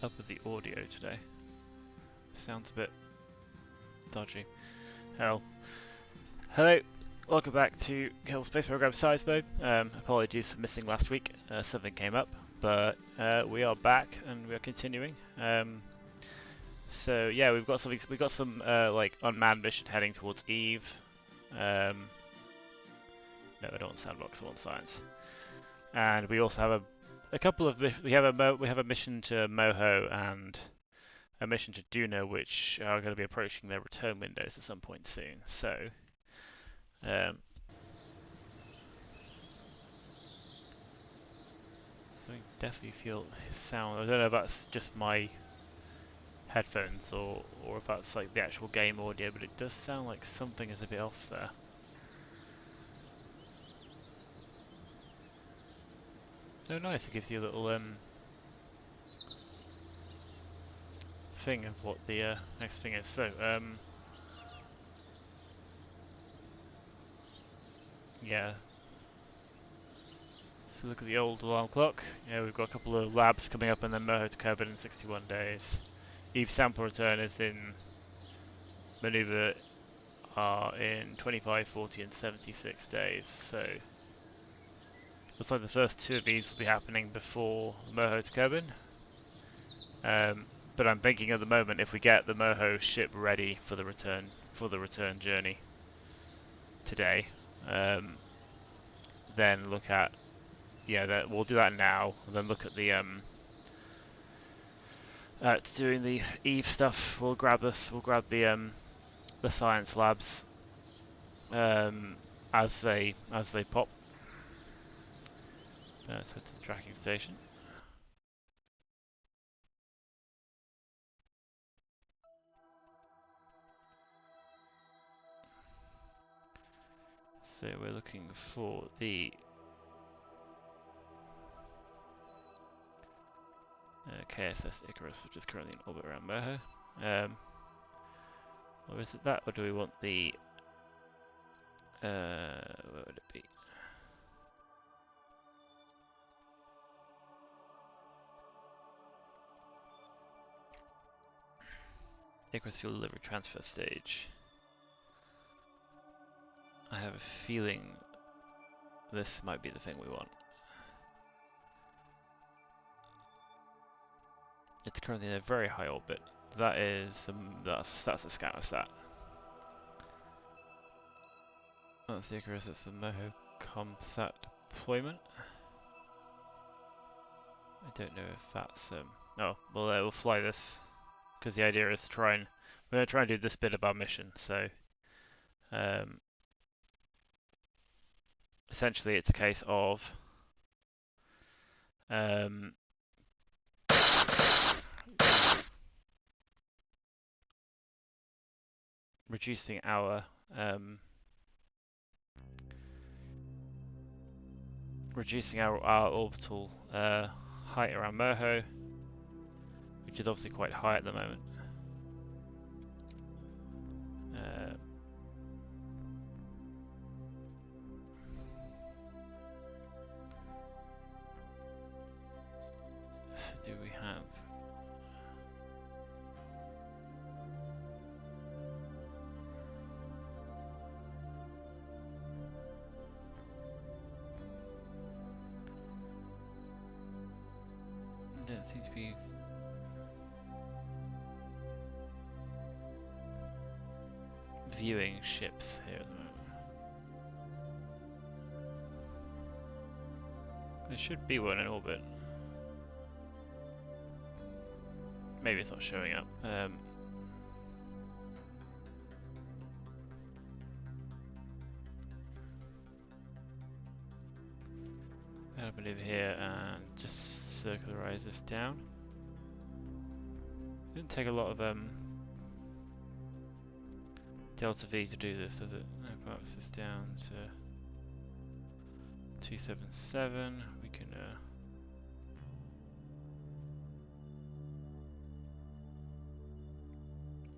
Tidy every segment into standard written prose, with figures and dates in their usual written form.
up with the audio today? Sounds a bit dodgy. Hell. Hello, welcome back to Kerbal Space Program Science Mode. Apologies for missing last week. Something came up, but we are back and we are continuing. So yeah, we've got some like unmanned mission heading towards Eve. No, I don't want sandbox. I want science. And we also have a couple of we have a mission to Moho and a mission to Juno, which are going to be approaching their return windows at some point soon. So, so I definitely feel sound. I don't know if that's just my headphones or if that's like the actual game audio, but it does sound like something is a bit off there. Oh, nice! It gives you a little thing of what the next thing is. So, yeah. So look at the old alarm clock. Yeah, we've got a couple of labs coming up, and then Moho to Kerbal in 61 days. Eve sample return is in Manoeuvre in 25, 40, and 76 days. So looks like the first two of these will be happening before Moho to Kerbal. But I'm thinking at the moment, if we get the Moho ship ready for the return journey today, then look at we'll do that now. And then look at the doing the Eve stuff. We'll grab the science labs as they pop. Let's head to the tracking station. So we're looking for the KSS Icarus, which is currently in orbit around Moho. Or is it that, or do we want the where would it be? Icarus fuel delivery transfer stage. I have a feeling this might be the thing we want. It's currently in a very high orbit. That is that's a scatter-sat. That's the Icarus. It's the Moho ComSat deployment. I don't know if that's oh, well, we'll fly this because the idea is to we're going to try and do this bit of our mission. So essentially, it's a case of reducing our orbital height around Moho, which is obviously quite high at the moment. So do we have? Don't seem to be viewing ships here at the moment. There should be one in orbit. Maybe it's not showing up. I'll move here and just circularize this down. Didn't take a lot of delta V to do this, does it? No, parks this down to 277. We can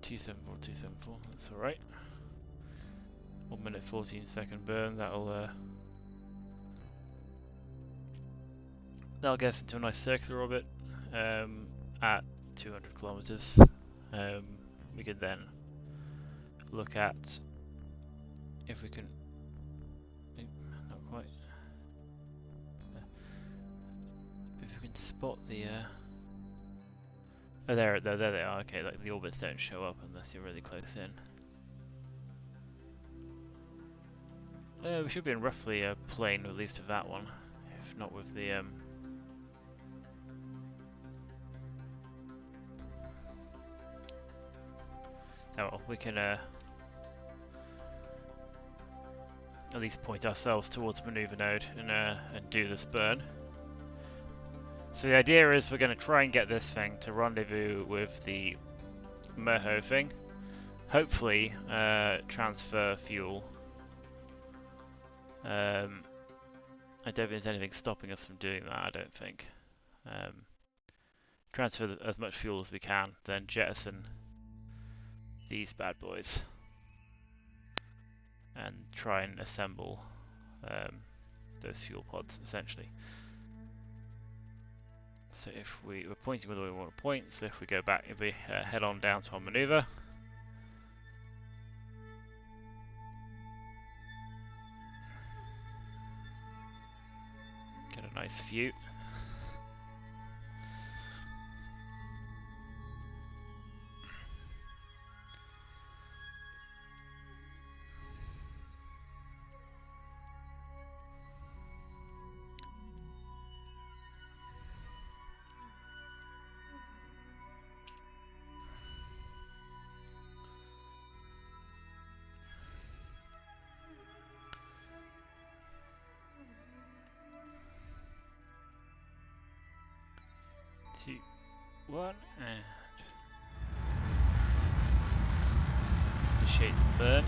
274, 274. That's all right. 1 minute 14-second burn. That'll get us into a nice circular orbit at 200 kilometers. We could then look at if we can. Not quite. If we can spot the. Oh, there they are. Okay, like the orbits don't show up unless you're really close in. We should be in roughly a plane, at least of that one, if not with the. Oh well, we can at least point ourselves towards Manoeuvre node and do this burn. So the idea is we're going to try and get this thing to rendezvous with the Merho thing. Hopefully transfer fuel. I don't think there's anything stopping us from doing that, I don't think. Transfer as much fuel as we can, then jettison these bad boys and try and assemble those fuel pods, essentially. So if we're pointing where we want to point, so if we go back, if we head on down to our manoeuvre, get a nice view. Two, one, and initiate the burn.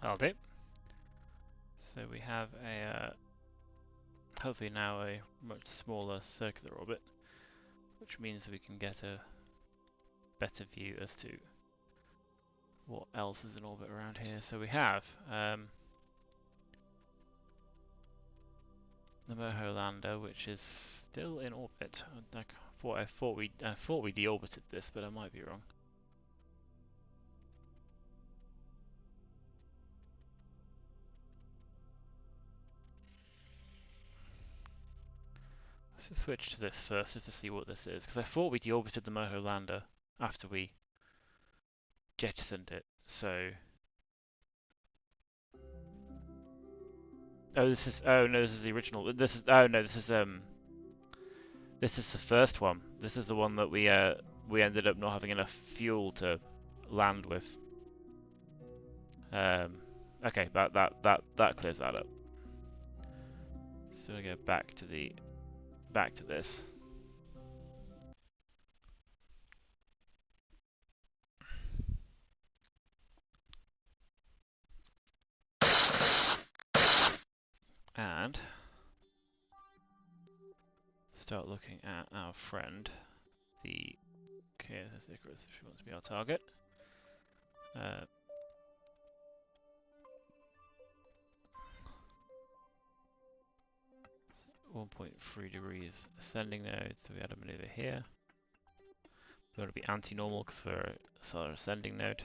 That'll do. So we have a hopefully now a much smaller circular orbit, which means we can get a better view as to what else is in orbit around here. So we have the Merho lander, which is still in orbit. I thought we deorbited this, but I might be wrong. Let's just switch to this first, just to see what this is, because I thought we deorbited the Merho lander after we jettisoned it. So, oh, this is the original. This is this is the first one. This is the one that we ended up not having enough fuel to land with. Okay, that clears that up. So we go back to this. And start looking at our friend, the KSS Icarus, if she wants to be our target. 1.3 degrees ascending node, so we add a maneuver here. We want to be anti-normal because we're a solar ascending node.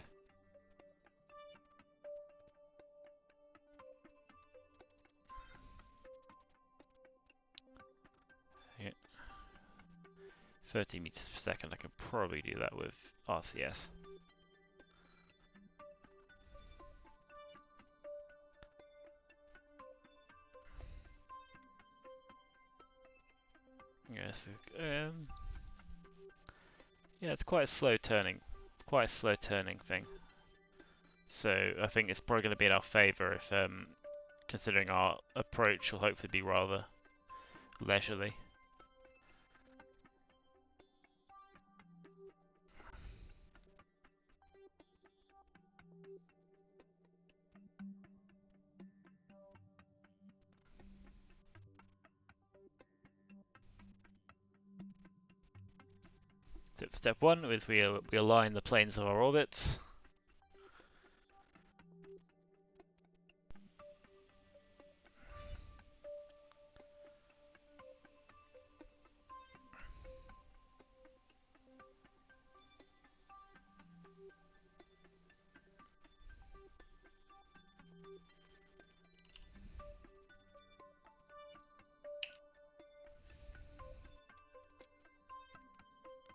Yeah. 30 meters per second, I can probably do that with RCS. Yes, yeah, it's quite a slow turning thing. So I think it's probably going to be in our favour if, considering our approach will hopefully be rather leisurely. So step one is we align the planes of our orbits.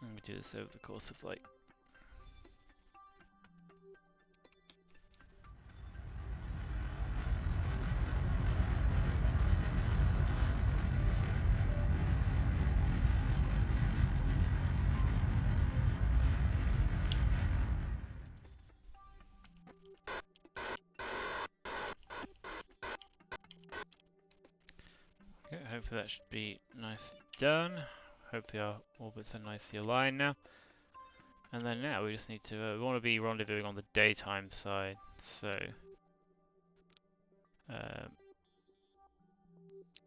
And we do this over the course of like okay, hopefully that should be nice done. Hopefully our orbits are nicely aligned now. And then now we just need to, we want to be rendezvousing on the daytime side, so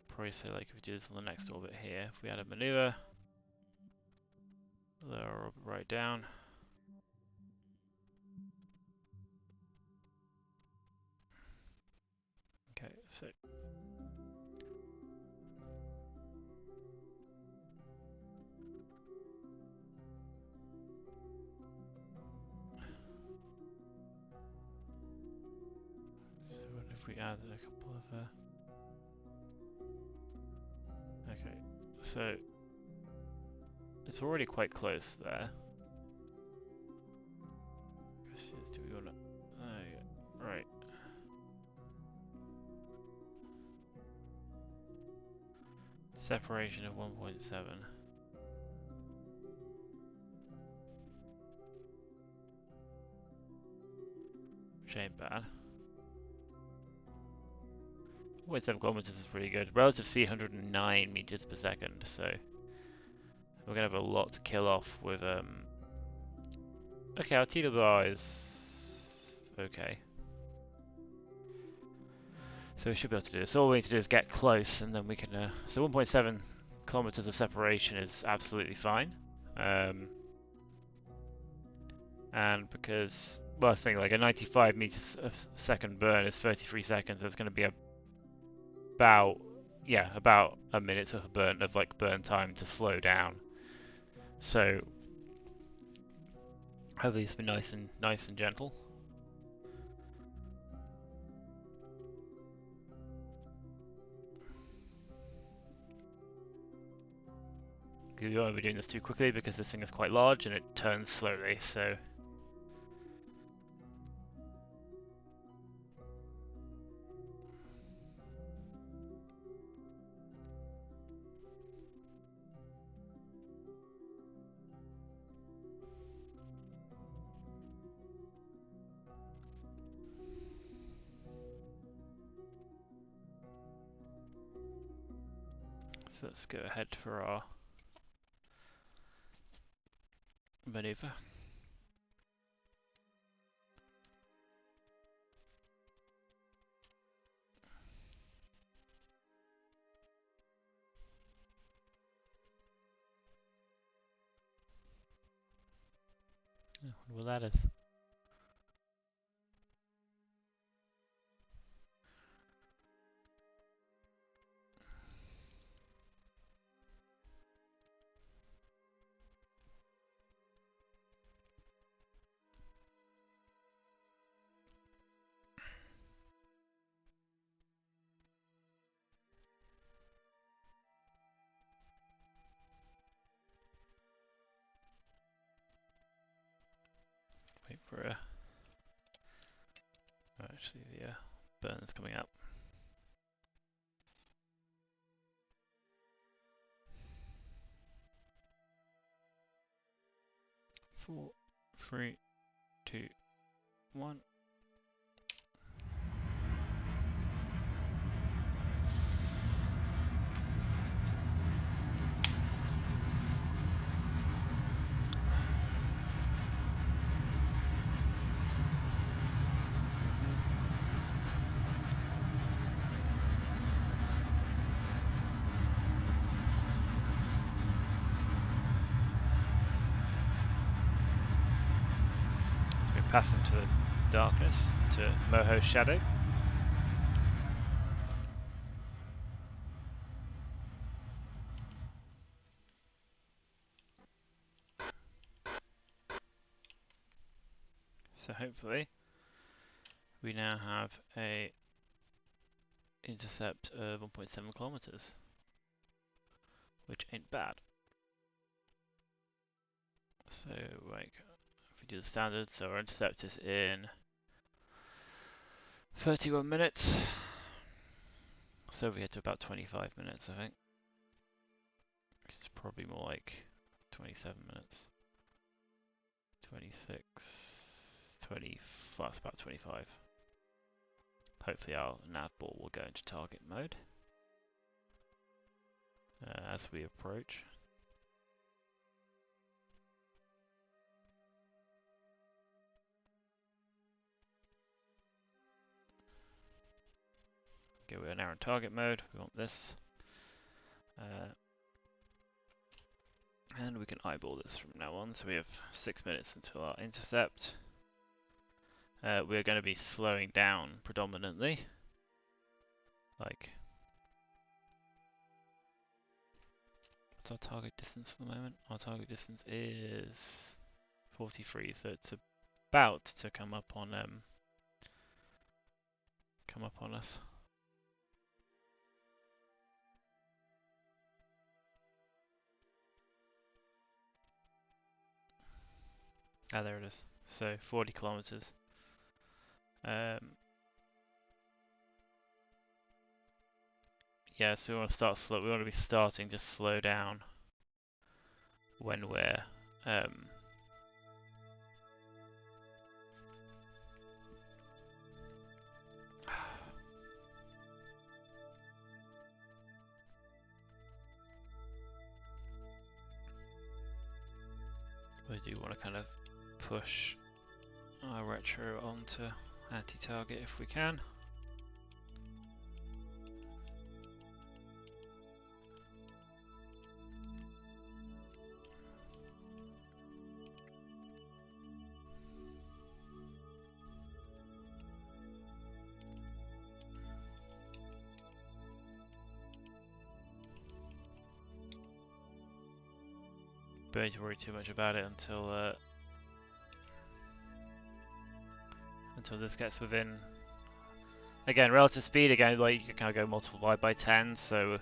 probably say like if we do this on the next orbit here, if we add a maneuver, lower our orbit right down. Okay, so what if we add a couple of okay, so it's already quite close there. Do we want to? Yeah, right. Separation of 1.7. Which ain't bad. 1.7 kilometers is pretty good. Relative speed 109 meters per second, so we're gonna have a lot to kill off with okay, our TWR is okay. So we should be able to do this. So all we need to do is get close and then we can so 1.7 kilometers of separation is absolutely fine. And because, well, I was thinking like a 95 meters a second burn is 33 seconds, so it's going to be about, yeah, about a minute of burn time to slow down. So hopefully it's been nice and gentle. You don't want to be doing this too quickly because this thing is quite large and it turns slowly, so let's go ahead for our maneuver. I wonder what that is. for a... Oh, actually, the burn is coming up. 4, 3, 2, 1. Pass into the darkness, to Moho's shadow. So hopefully we now have a intercept of 1.7 kilometers, which ain't bad. So like, if we do the standard, so our intercept is in 31 minutes. So we get to about 25 minutes, I think. It's probably more like 27 minutes. 26, 20, that's about 25. Hopefully our nav ball will go into target mode as we approach. Okay, we're now in target mode. We want this. And we can eyeball this from now on. So we have 6 minutes until our intercept. We're going to be slowing down predominantly. Like, what's our target distance at the moment? Our target distance is 43, so it's about to come up on us. Ah, there it is. So 40 kilometers. Yeah, so we want to start slow. We want to be starting to slow down when we're we do want to kind of push our retro onto anti-target if we can. Don't need to worry too much about it until this gets within, again, relative speed. Again, like you can kind of go multiply by 10, so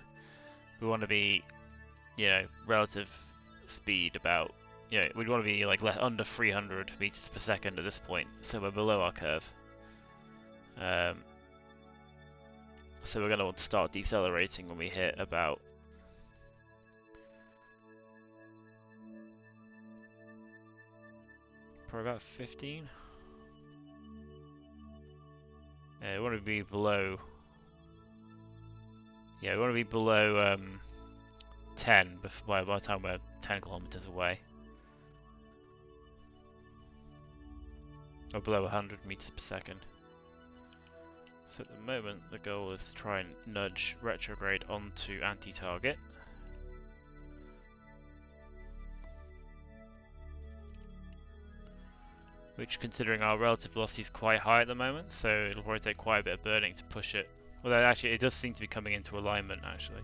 we want to be, you know, relative speed about, you know, we want to be like under 300 meters per second at this point, so we're below our curve. So we're going to want to start decelerating when we hit about probably about 15. We want to be below. Yeah, we want to be below 10 by the time we're 10 kilometers away, or below 100 meters per second. So at the moment, the goal is to try and nudge retrograde onto anti-target. Which, considering our relative velocity is quite high at the moment, so it'll probably take quite a bit of burning to push it. Although actually it does seem to be coming into alignment actually.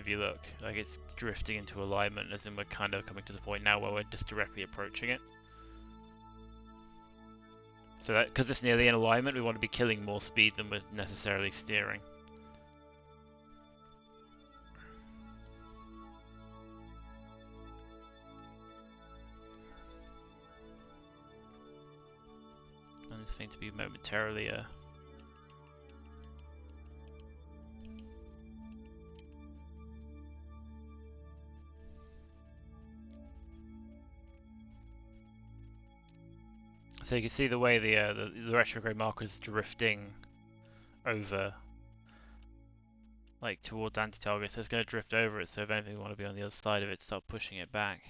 If you look, like it's drifting into alignment, as in we're kind of coming to the point now where we're just directly approaching it. So that, because it's nearly in alignment, we want to be killing more speed than we're necessarily steering. thing to be momentarily So you can see the way the retrograde marker is drifting over, like towards anti-target, so it's going to drift over it, so if anything we want to be on the other side of it, start pushing it back.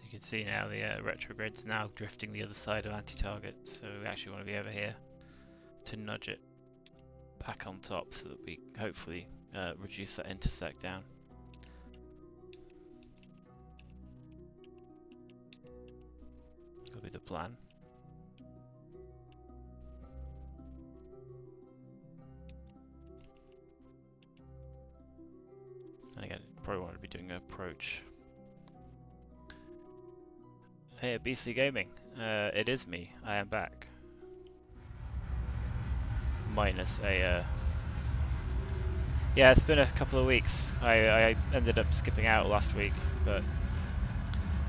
You can see now the retrograde's now drifting the other side of anti-target, so we actually want to be over here to nudge it back on top so that we hopefully reduce that intersect down. That'll be the plan. And again, probably want to be doing an approach. Hey, BC Gaming, it is me. I am back. Minus a yeah, it's been a couple of weeks. I ended up skipping out last week, but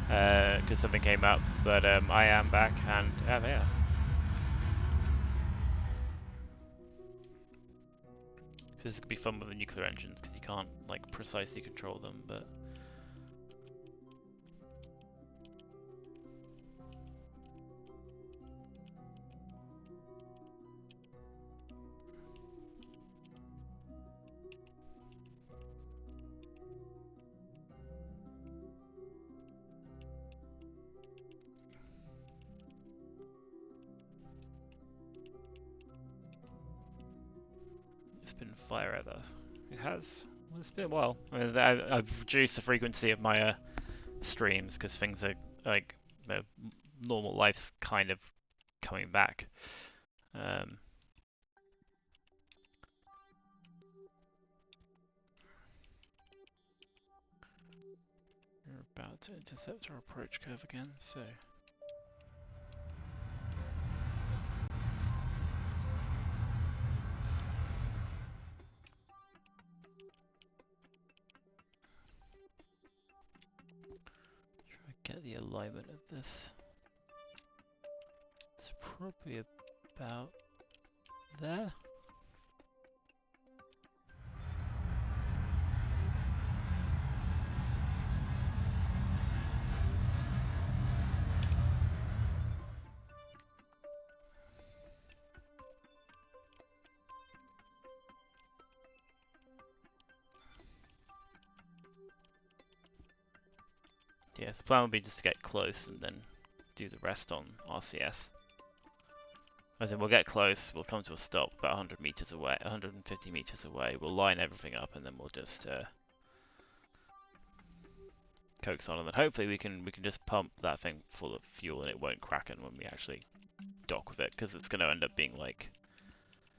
because something came up. But I am back, and yeah. So this could be fun with the nuclear engines because you can't like precisely control them, but. Been fire ever. It has. Well, it's been a while. I mean, I've reduced the frequency of my streams because things are like normal life's kind of coming back. We're about to intercept our approach curve again, so. Get the alignment of this. It's probably about there. Yeah, so the plan would be just to get close and then do the rest on RCS. As in, we'll get close, we'll come to a stop about 100 meters away, 150 meters away, we'll line everything up and then we'll just coax on, and then hopefully we can just pump that thing full of fuel and it won't cracken when we actually dock with it, because it's going to end up being like...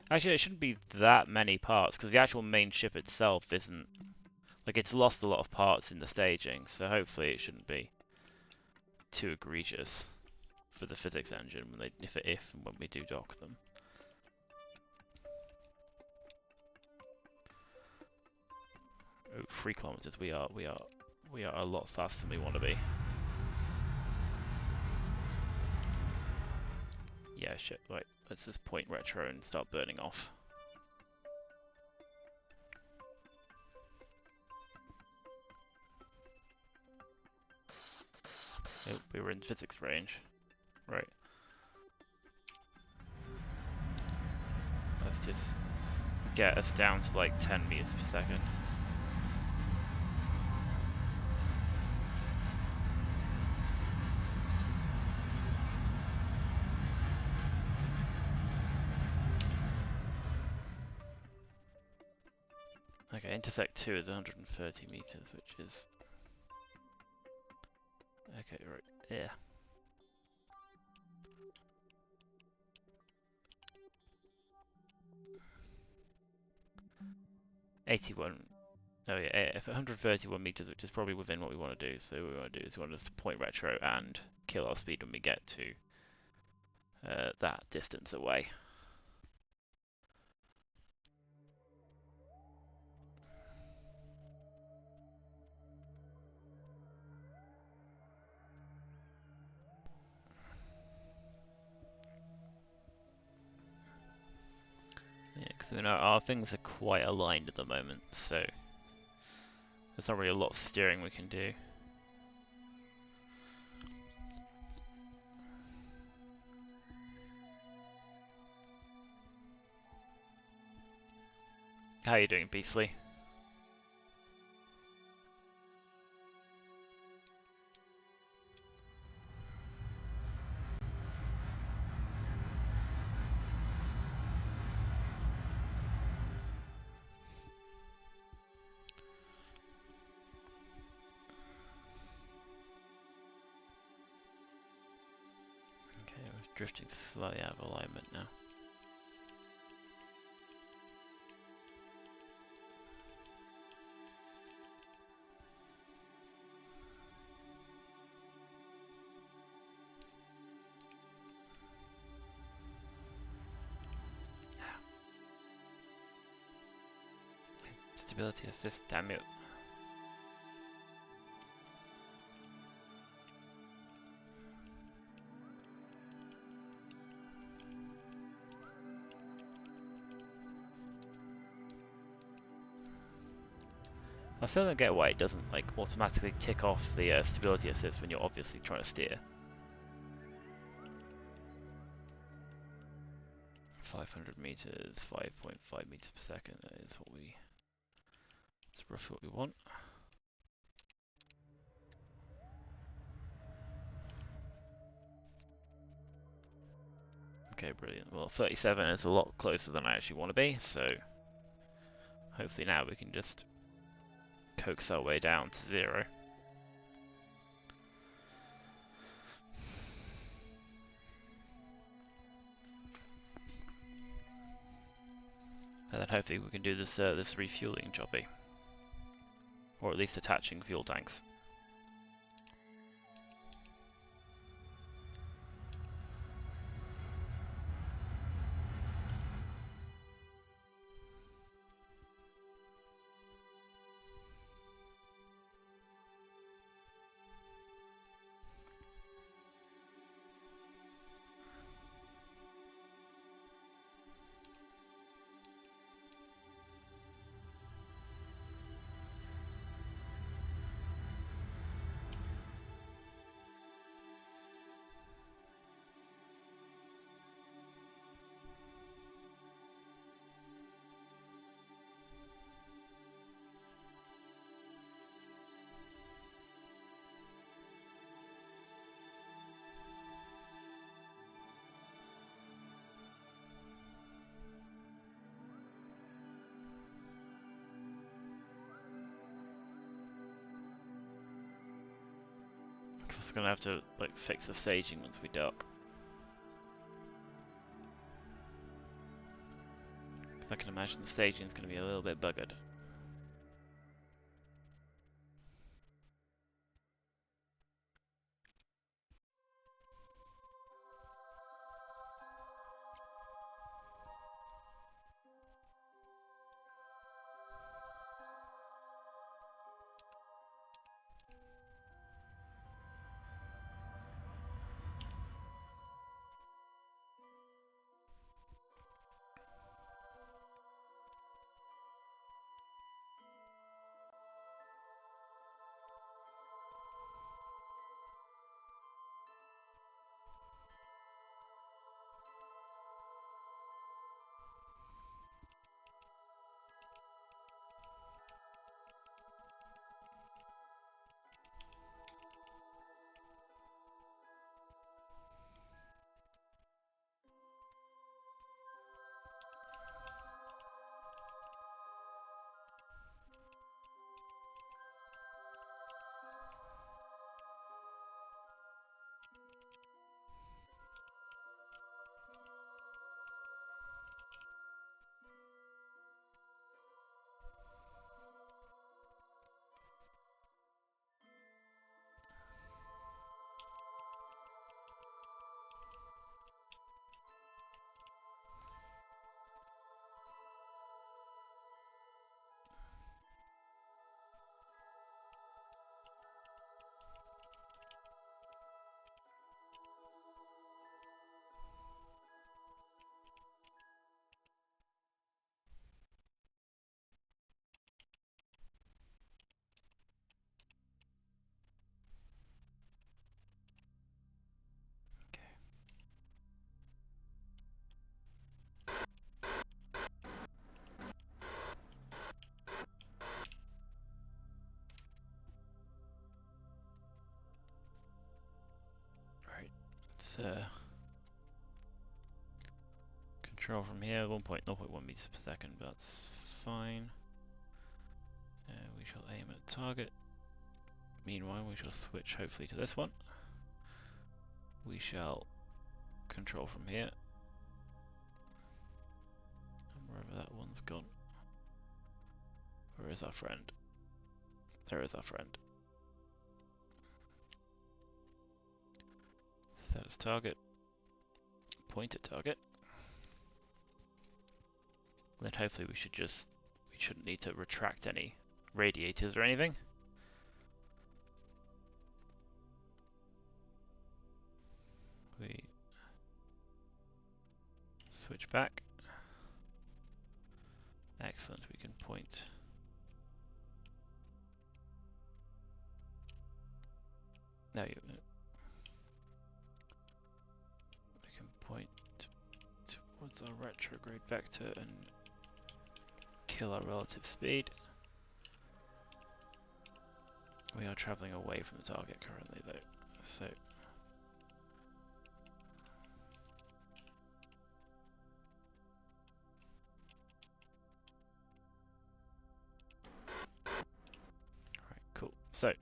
Actually, it shouldn't be that many parts, because the actual main ship itself isn't... Like, it's lost a lot of parts in the staging, so hopefully it shouldn't be too egregious for the physics engine when they, if and when we do dock them. Oh, 3 kilometers. We are a lot faster than we want to be. Yeah, shit. Right, let's just point retro and start burning off. Oh, we were in physics range. Right. Let's just get us down to like 10 meters per second. Okay, intersect 2 is 130 meters, which is... Okay, right, yeah. 81. Oh yeah, 131 meters, which is probably within what we want to do. So what we want to do is we want to point retro and kill our speed when we get to that distance away. Yeah, because we know our things are quite aligned at the moment, so there's not really a lot of steering we can do. How are you doing, Beastly? Okay, we're drifting slightly out of alignment now. Stability assist, damn it. I still don't get why it doesn't like automatically tick off the stability assist when you're obviously trying to steer. 500 meters, 5.5 meters per second. That is what we. That's roughly what we want. Okay, brilliant. Well, 37 is a lot closer than I actually want to be, so hopefully now we can just coax our way down to 0. And then hopefully we can do this this refueling jobby, or at least attaching fuel tanks. We're gonna have to like fix the staging once we dock. I can imagine the staging is gonna be a little bit buggered. control from here, 1.0.1 meters per second, that's fine. We shall aim at target. Meanwhile, we shall switch hopefully to this one. We shall control from here. And wherever that one's gone. Where is our friend? There is our friend. Set as target. Point at target. Then hopefully we shouldn't need to retract any radiators or anything. We switch back. Excellent, we can point. We can point towards our retrograde vector and kill our relative speed. We are travelling away from the target currently though, so alright, cool. So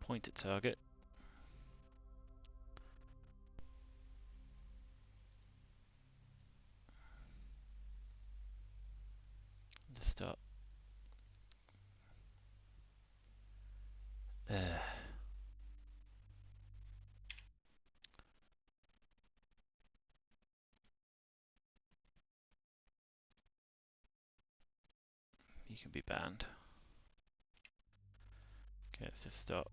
point at target. Just start. You can be banned. Okay, let's just start.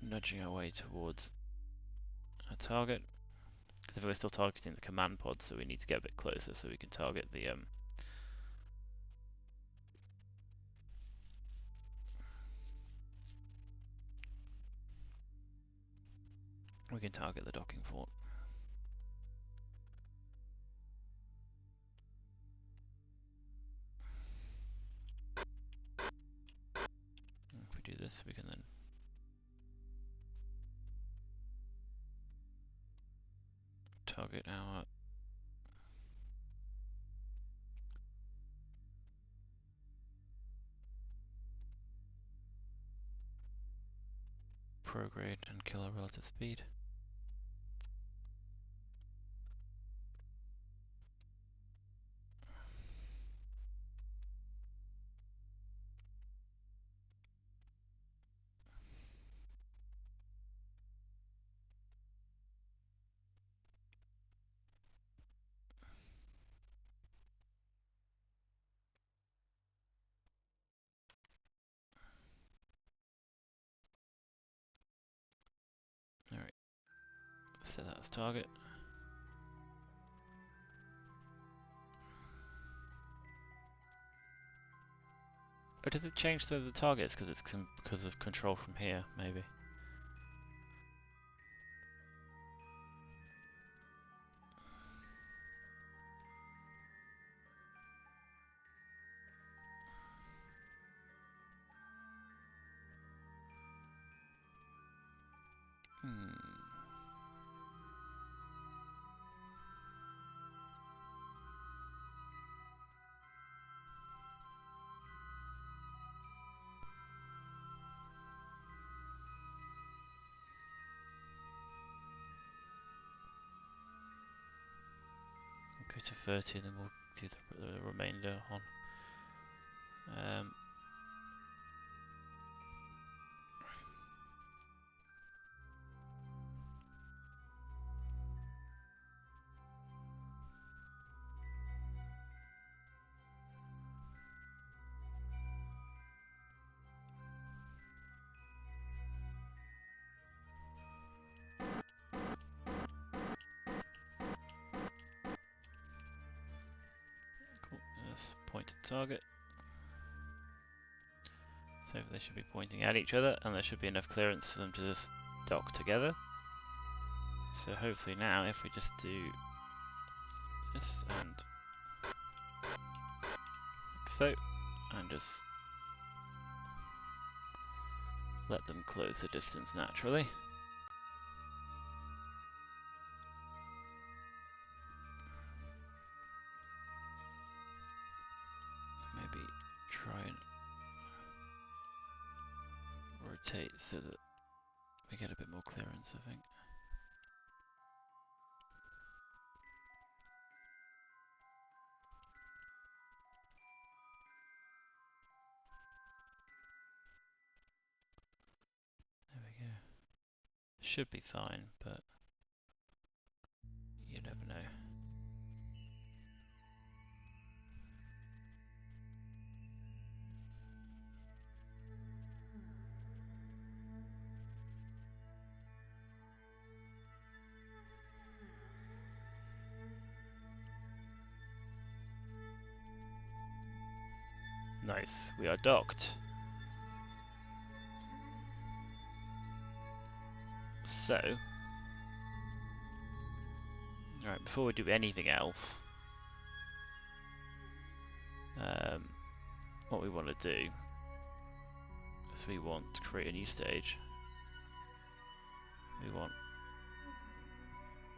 Nudging our way towards our target. Because if we're still targeting the command pod, so we need to get a bit closer so we can target the docking port. If we do this, we can then target our prograde and kill our relative speed. Alright, set that as target. Or does it change to the targets because it's because of control from here, maybe? Go to 30 and then we'll do the remainder on. Cool, let's point at target. So they should be pointing at each other and there should be enough clearance for them to just dock together. So hopefully now if we just do this and like so, and just let them close the distance naturally. Maybe try and rotate so that we get a bit more clearance, I think. There we go. Should be fine, but you never know. Nice, we are docked. So, alright, before we do anything else, what we want to do is we want to create a new stage. We want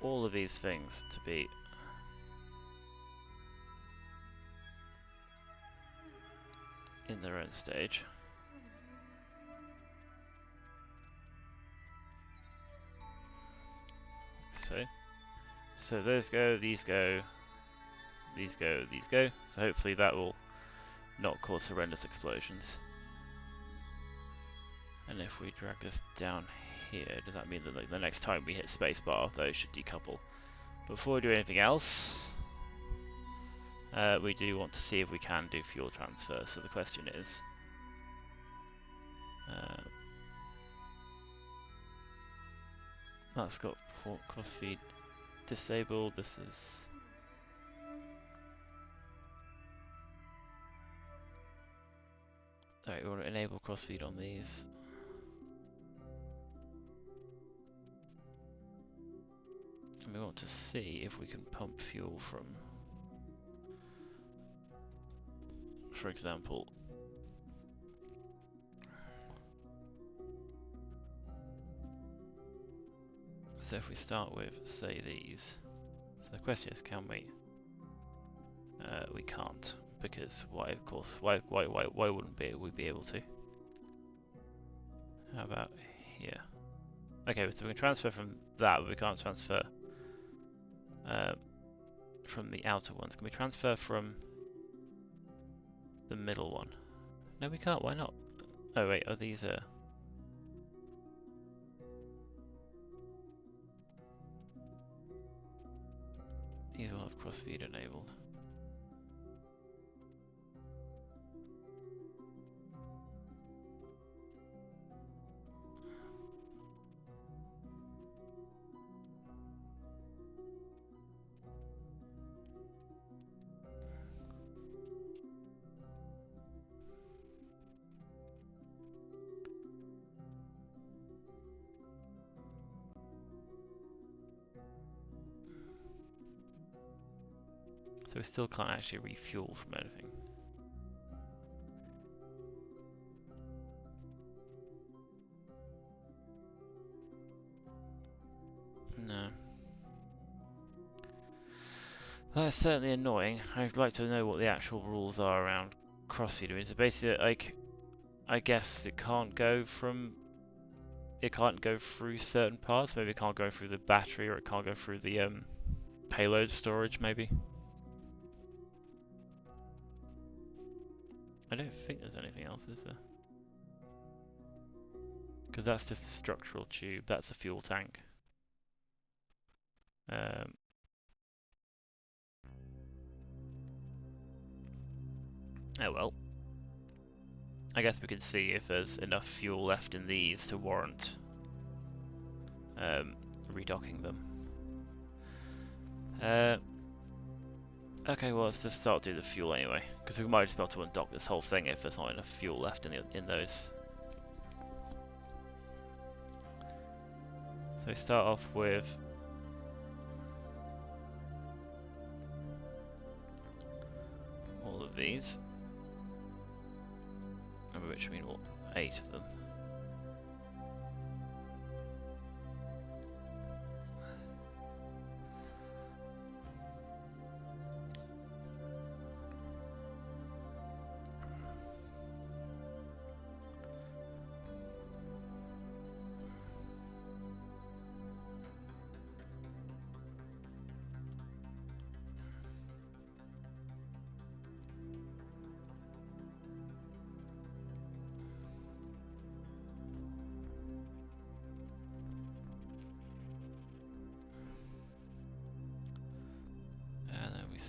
all of these things to be in their own stage. So those go, these go, these go, these go. So hopefully that will not cause horrendous explosions. And if we drag this down here, does that mean that like, the next time we hit spacebar, those should decouple? Before we do anything else, we do want to see if we can do fuel transfer. So the question is, that's got crossfeed disabled. This is alright. We want to enable crossfeed on these. And we want to see if we can pump fuel from, for example, so if we start with, say, these. So the question is, can we? We can't, because why? Of course, why wouldn't we be able to? How about here? Okay, so we can transfer from that, but we can't transfer from the outer ones. Can we transfer from the middle one? No, we can't. Why not? Oh wait, are these these will have crossfeed enabled. So we still can't actually refuel from anything. No. That's certainly annoying. I'd like to know what the actual rules are around crossfeed. I mean, so basically, like, I guess it can't go through certain parts. Maybe it can't go through the battery, or it can't go through the payload storage, maybe. I don't think there's anything else, is there? Because that's just a structural tube. That's a fuel tank. Oh well. I guess we can see if there's enough fuel left in these to warrant redocking them. Okay, well let's just start doing the fuel anyway, because we might just be able to undock this whole thing if there's not enough fuel left in those. So we start off with all of these, which I mean all 8 of them.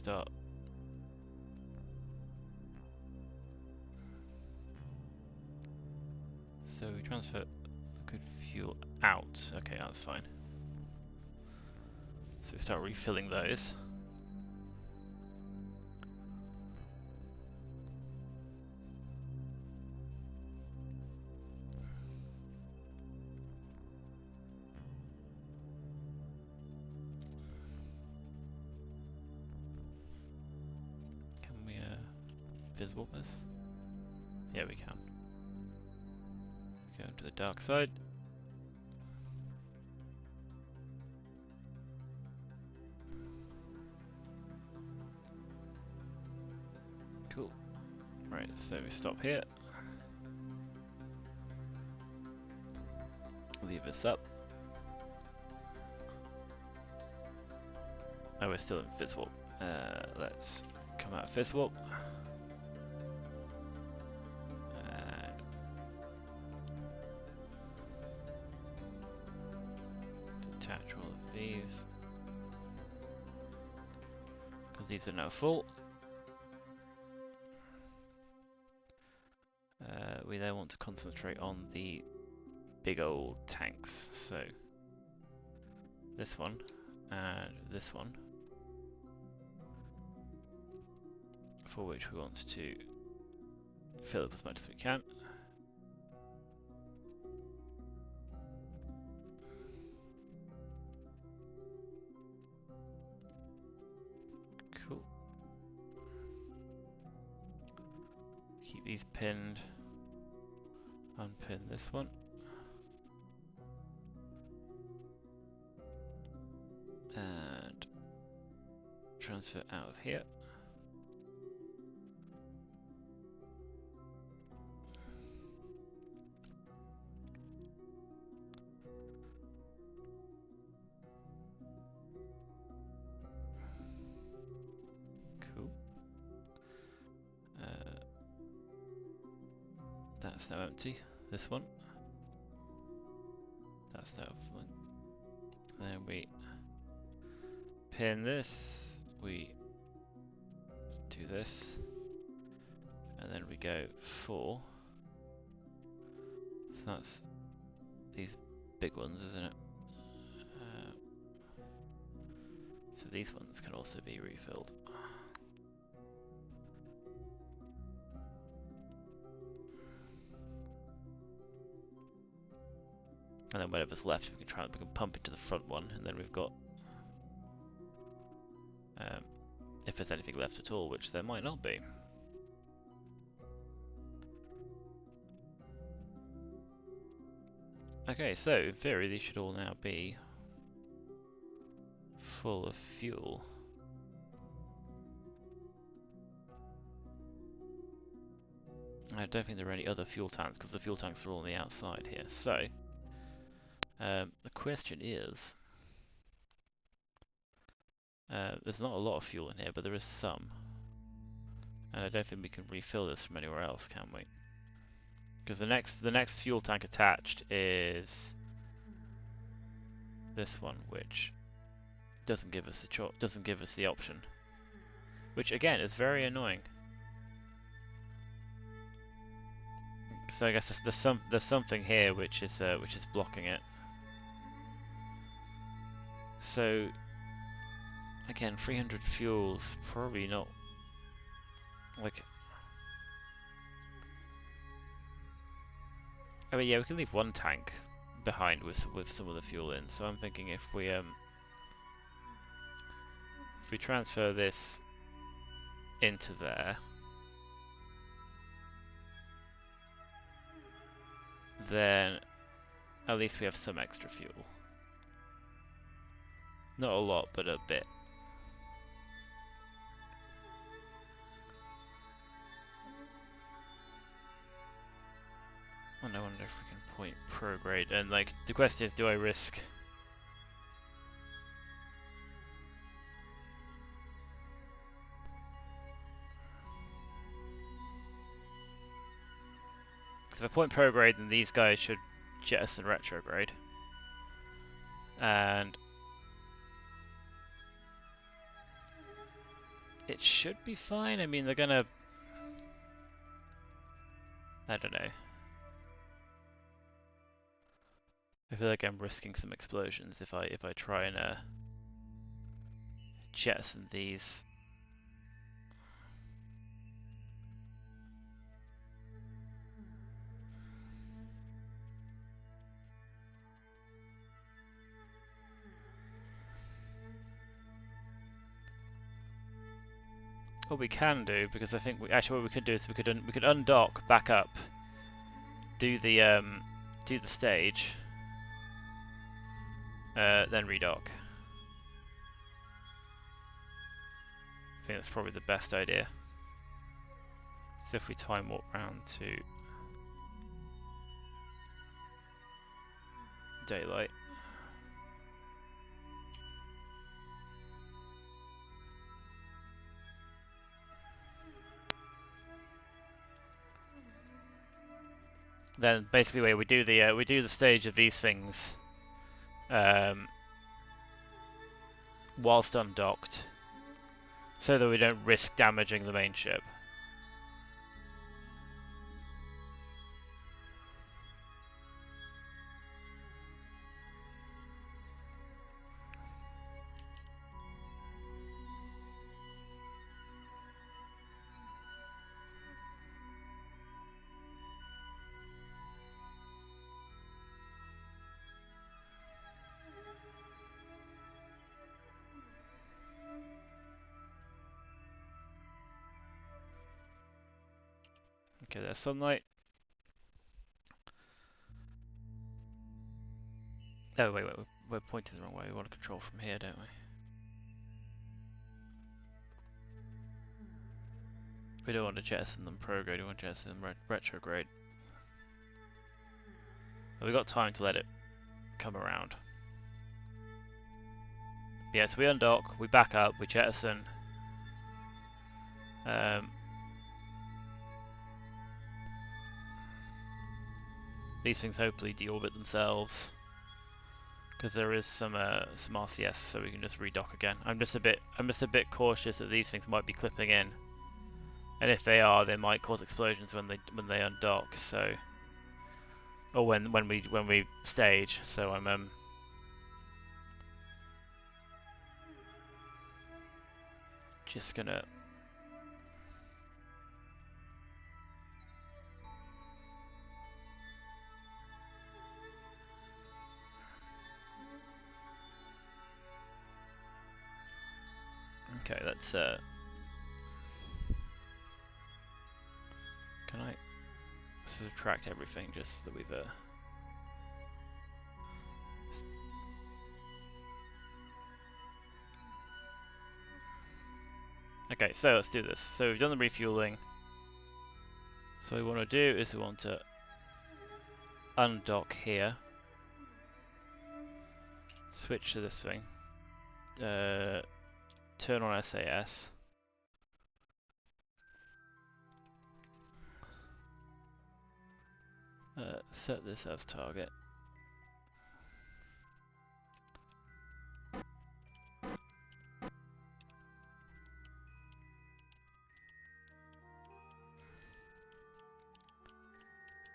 start. So we transfer liquid fuel out. Okay, that's fine. So we start refilling those. Can we visible this? Yeah, we can. Go to the dark side. Cool. Right, so we stop here. Leave this up. Oh, we're still in Fizzwalk. Let's come out of Fizzwalk. And detach all of these. Because these are now full. We then want to concentrate on the big old tanks. So this one and this one, for which we want to fill up as much as we can. Cool. Keep these pinned. Unpin this one. And transfer out of here. Cool. That's now empty. This one. That's now full. And then we pin this. We do this. And then we go 4. So that's these big ones, isn't it? So these ones can also be refilled. And then whatever's left, we can pump into the front one, and then we've got, if there's anything left at all, which there might not be. Okay, so in theory these should all now be full of fuel. I don't think there are any other fuel tanks, because the fuel tanks are all on the outside here. So, the question is, there's not a lot of fuel in here, but there is some. And I don't think we can refill this from anywhere else, can we? Because the next fuel tank attached is this one, which doesn't give us the option. Which again is very annoying. So I guess there's something here which is blocking it. So again, 300 fuel's probably not like. I mean, yeah, we can leave one tank behind with some of the fuel in. So I'm thinking if we transfer this into there, then at least we have some extra fuel. Not a lot, but a bit. And I wonder if we can point prograde. And like, the question is, do I risk? So if I point prograde, then these guys should jettison retrograde. And it should be fine. I mean, they're gonna... I don't know. I feel like I'm risking some explosions if I try and jettison these. What we can do, because I think actually what we could do is we could undock, back up, do the stage, then redock. I think that's probably the best idea. So if we time warp round to daylight. Then basically we do the stage of these things whilst undocked, so that we don't risk damaging the main ship. Okay, there's sunlight. Oh wait, we're pointing the wrong way. We want to control from here, don't we? We don't want to jettison them prograde, we want to jettison them retrograde. But we've got time to let it come around. Yeah, so we undock, we back up, we jettison. These things hopefully deorbit themselves, because there is some RCS, so we can just redock again. I'm just a bit cautious that these things might be clipping in, and if they are, they might cause explosions when they undock. So, or when we stage. So I'm just gonna. Okay, let's can I subtract everything just so that we've okay, so let's do this. So we've done the refueling. So what we want to do is we want to undock here, switch to this thing, turn on SAS, set this as target.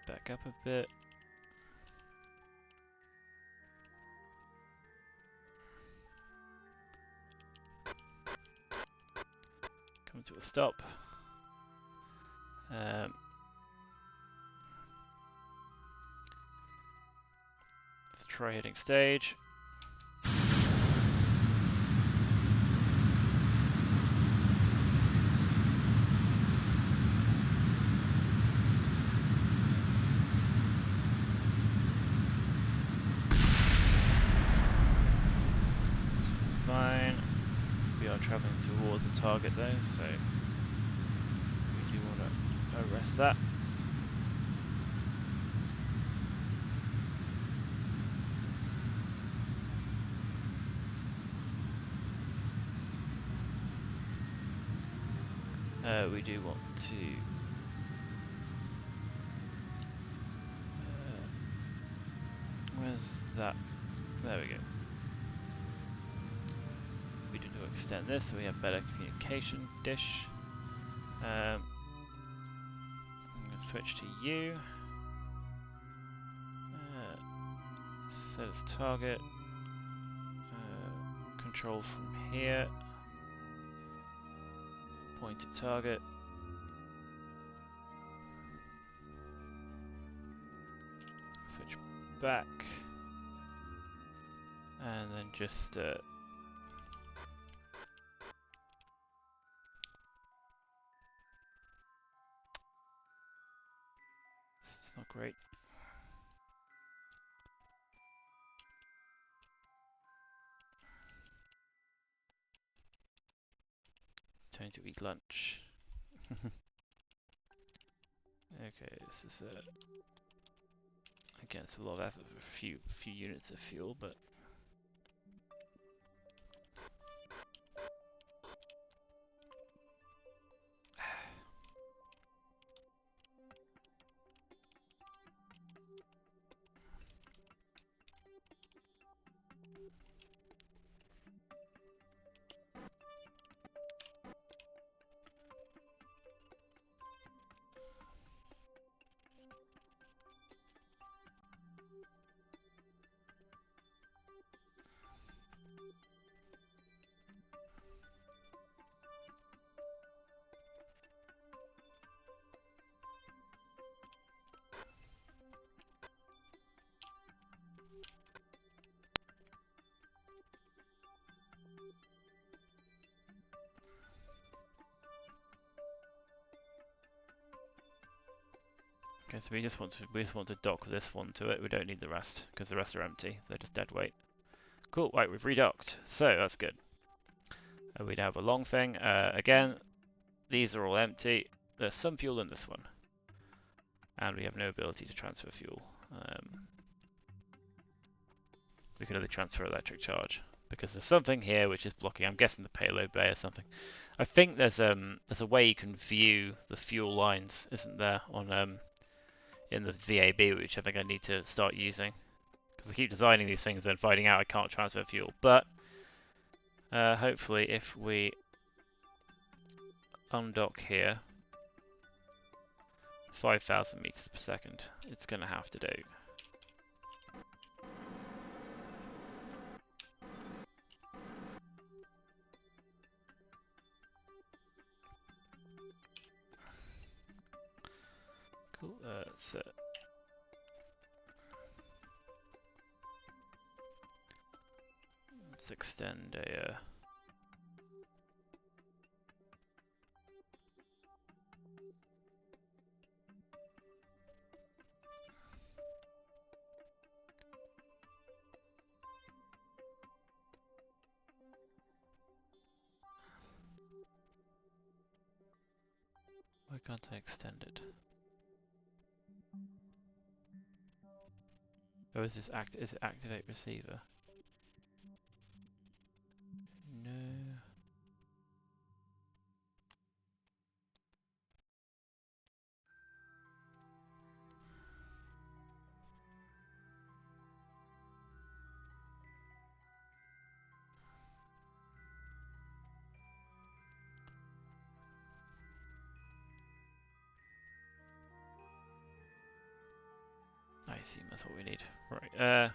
Back up a bit. Come to a stop. Let's try hitting stage. It's fine. We are traveling towards the target though, so we do want to arrest that. We do want to where's that? There we go. We do extend this so we have better communication dish. I'm going to switch to you. Set as target. Control from here. Point at target. Switch back. And then just it's not great. Time to eat lunch. Okay, this is again, it's a lot of effort for a few units of fuel, but okay, so we just want to dock this one to it. We don't need the rest because the rest are empty. They're just dead weight. Cool. Right, we've redocked, so that's good. We have a long thing. Again, these are all empty. There's some fuel in this one, and we have no ability to transfer fuel. We can only transfer electric charge because there's something here which is blocking. I'm guessing the payload bay or something. I think there's a way you can view the fuel lines, isn't there, on in the VAB, which I think I need to start using because I keep designing these things and finding out I can't transfer fuel. But hopefully, if we undock here, 5,000 meters per second, it's going to have to do. Cool. So let's extend a. Why can't I extend it? Oh, is it activate receiver? No. I see, that's what we need. Right.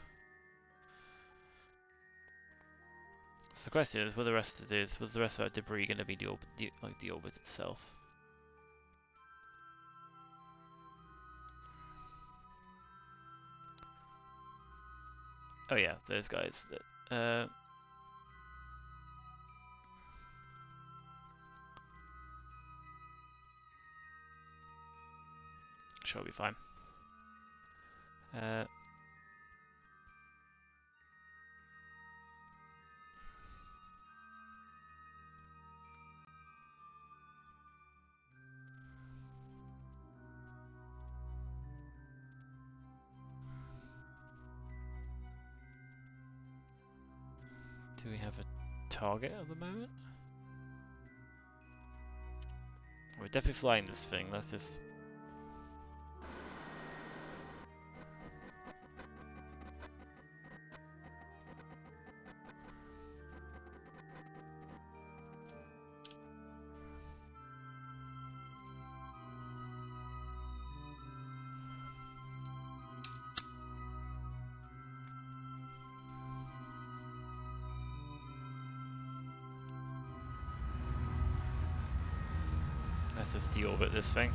So the question is, will the rest of that debris going to be the orbit itself? Oh yeah, those guys. Sure, be fine. Do we have a target at the moment? We're definitely flying this thing. Let's just. So let's deorbit this thing.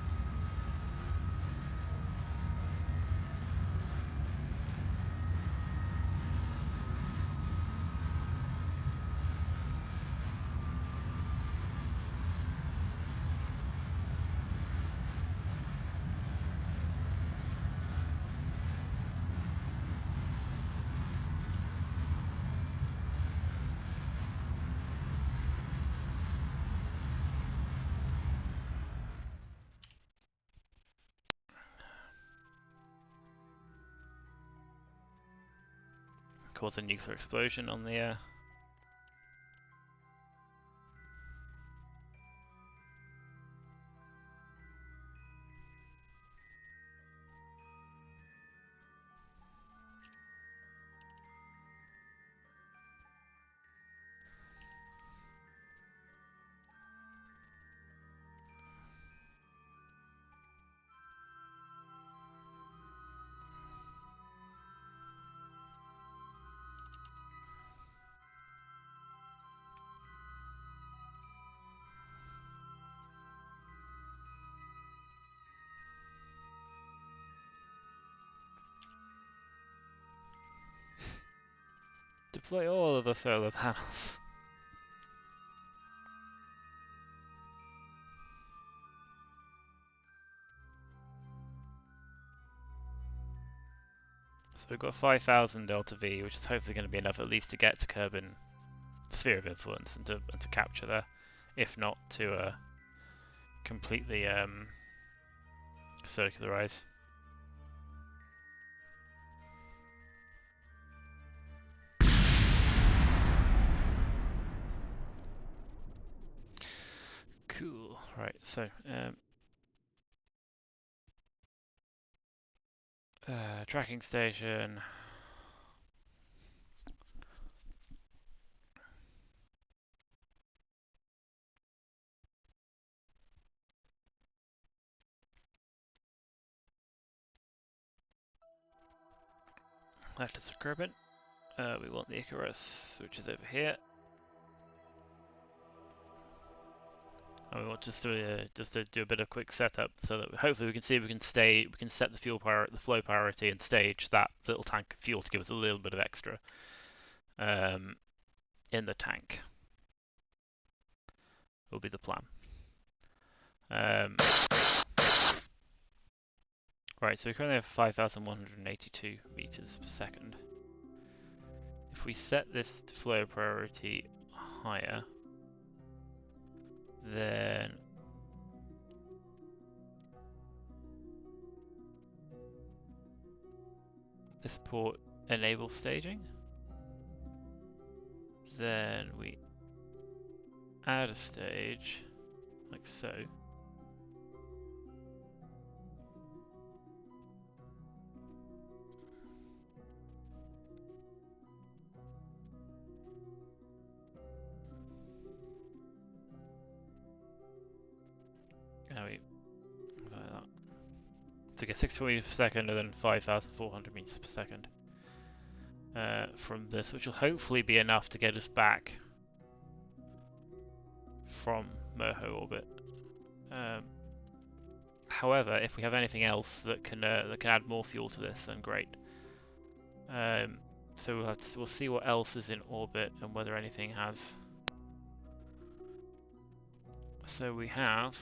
Cause a nuclear explosion on the deploy all of the solar panels. So we've got 5,000 delta V, which is hopefully going to be enough at least to get to Kerbin sphere of influence and to capture there, if not to completely circularize. Cool. Right. So tracking station. Left is for Kerbin. We want the Icarus, which is over here. And we want just to do a bit of quick setup, so that hopefully we can see if we can set the the flow priority, and stage that little tank of fuel to give us a little bit of extra in the tank. Will be the plan. Right, so we currently have 5,182 meters per second. If we set this flow priority higher, then this port enables staging. Then we add a stage, like so. We like that. So get 6 meters per second and then 5,400 meters per second from this, which will hopefully be enough to get us back from Moho orbit. However, if we have anything else that can add more fuel to this, then great. So we'll see what else is in orbit and whether anything has. So we have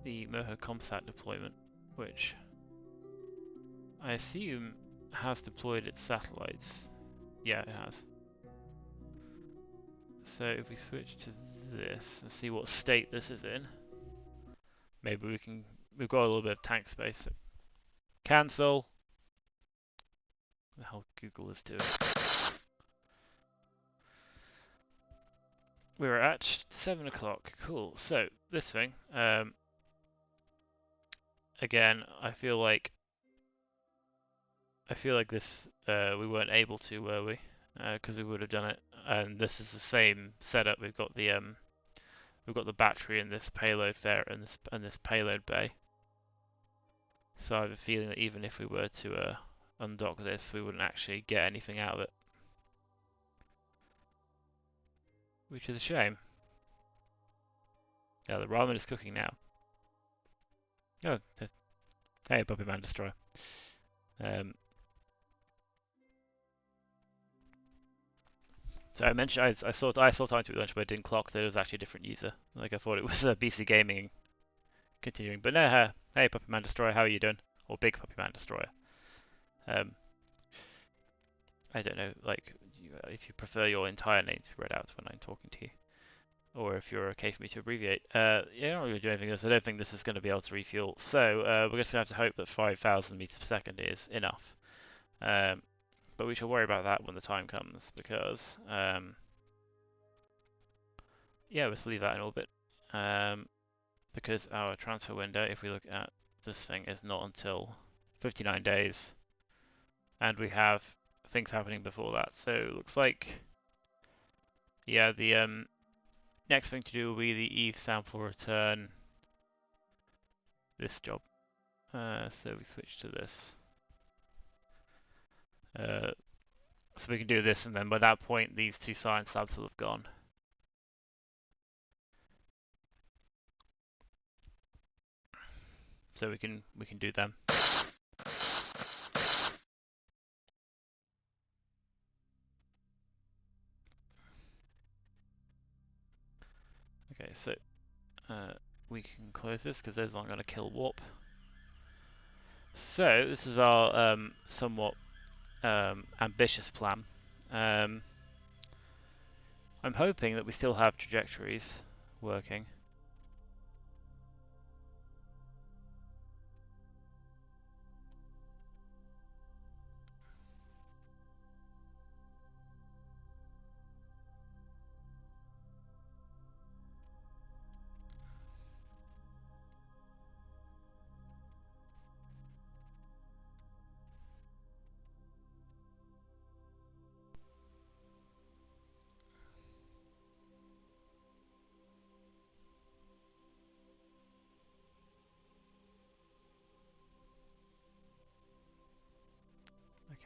the Moho ComSat deployment, which I assume has deployed its satellites. Yeah, it has. So if we switch to this and see what state this is in, maybe we've got a little bit of tank space. So cancel. What the hell Google is doing. We're at 7 o'clock. Cool. So this thing, again, I feel like this we weren't able to, were we? Because we would have done it. And this is the same setup. We've got the battery in this payload there and this payload bay. So I have a feeling that even if we were to undock this, we wouldn't actually get anything out of it, which is a shame. Yeah, the ramen is cooking now. Oh, hey, Puppy Man Destroyer. So I mentioned I saw Time to Be Lunch, but I didn't clock that it was actually a different user. Like I thought it was BC Gaming continuing. But no, hey Puppy Man Destroyer, how are you doing? Or Big Puppy Man Destroyer. I don't know, like if you prefer your entire name to be read out when I'm talking to you, or if you're okay for me to abbreviate. Yeah, I'm not going to do anything else. I don't think this is going to be able to refuel. So we're just going to have to hope that 5,000 meters per second is enough. But we shall worry about that when the time comes, because yeah, let's leave that in orbit. Because our transfer window, if we look at this thing, is not until 59 days, and we have things happening before that. So it looks like, yeah, the next thing to do will be the Eve sample return. This job. So we switch to this. So we can do this, and then by that point, these two science labs will have gone. So we can do them. Okay, so we can close this because those aren't going to kill warp. So this is our somewhat ambitious plan. I'm hoping that we still have trajectories working.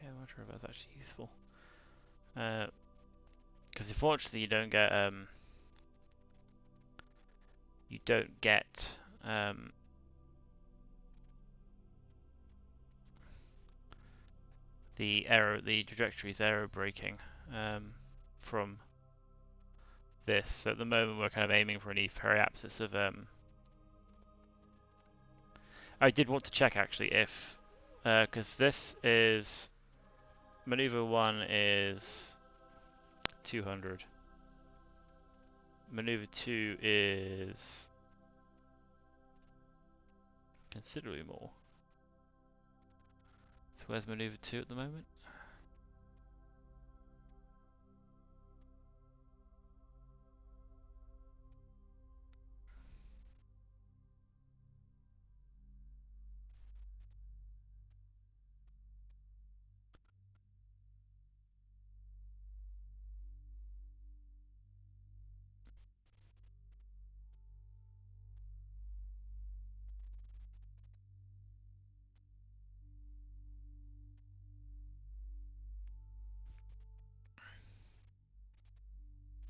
Okay, I'm not sure if that's actually useful. Because unfortunately you don't get the trajectories error braking from this. So at the moment we're kind of aiming for an Eve periapsis of I did want to check actually if because this is Manoeuvre 1 is 200. Manoeuvre 2 is considerably more. So where's Manoeuvre 2 at the moment?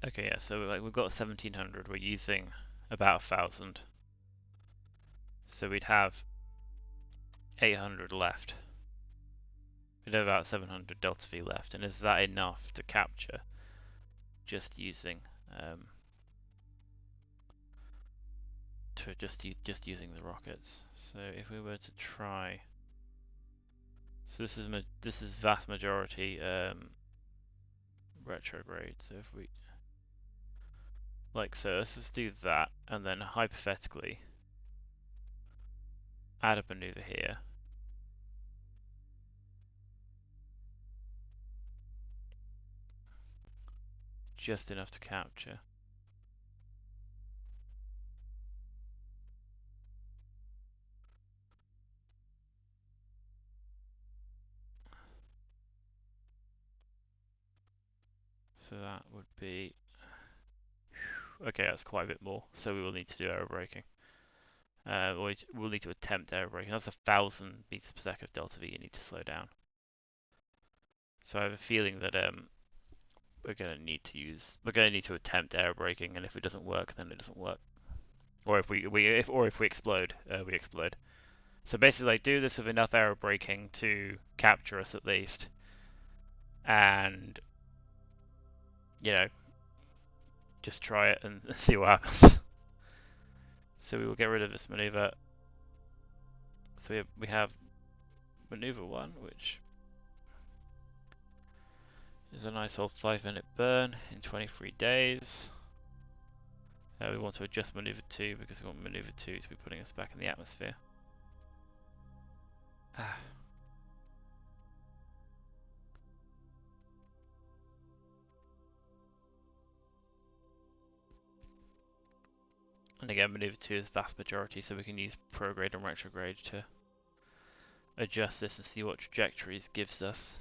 Okay, yeah, so like we've got 1700, we're using about 1000. So we'd have 800 left. We'd have about 700 delta V left, and is that enough to capture just using just using the rockets? So if we were to try, so this is vast majority retrograde. So if we like so, let's just do that, and then hypothetically add a maneuver here. Just enough to capture. So that would be okay. That's quite a bit more. So we will need to do aero braking. Or we'll need to attempt aero braking. That's 1,000 meters per second of delta V. You need to slow down. So I have a feeling that we're going to need to attempt aero braking, and if it doesn't work, then it doesn't work. or if we explode, we explode. So basically, like, do this with enough aero braking to capture us at least, and you know, just try it and see what happens. So we will get rid of this maneuver. So we have maneuver 1, which is a nice old 5-minute burn in 23 days. We want to adjust maneuver 2 because we want maneuver 2 to be putting us back in the atmosphere. And again, maneuver 2 is the vast majority, so we can use prograde and retrograde to adjust this and see what trajectories gives us.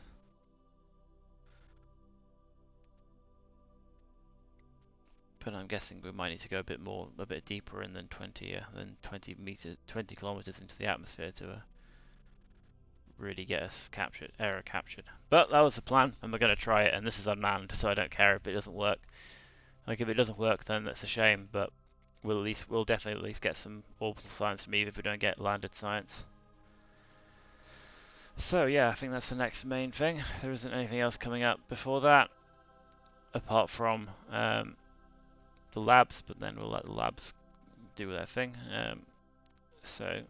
But I'm guessing we might need to go a bit deeper in than 20 kilometers into the atmosphere to really get us error captured. But that was the plan, and we're going to try it. And this is unmanned, so I don't care if it doesn't work. Like, if it doesn't work, then that's a shame. But we'll definitely at least get some orbital science from Eve if we don't get landed science. So yeah, I think that's the next main thing. There isn't anything else coming up before that, apart from the labs, but then we'll let the labs do their thing. So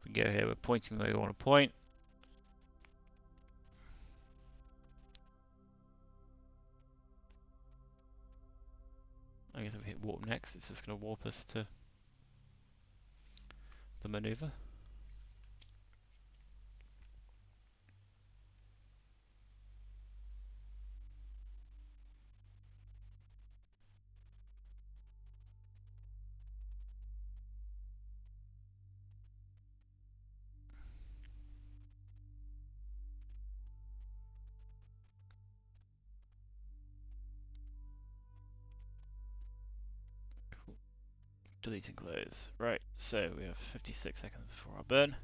we go here, we're pointing where we want to point. I guess if we hit warp next, it's just going to warp us to the maneuver. Delete and close. Right, so we have 56 seconds before our burn.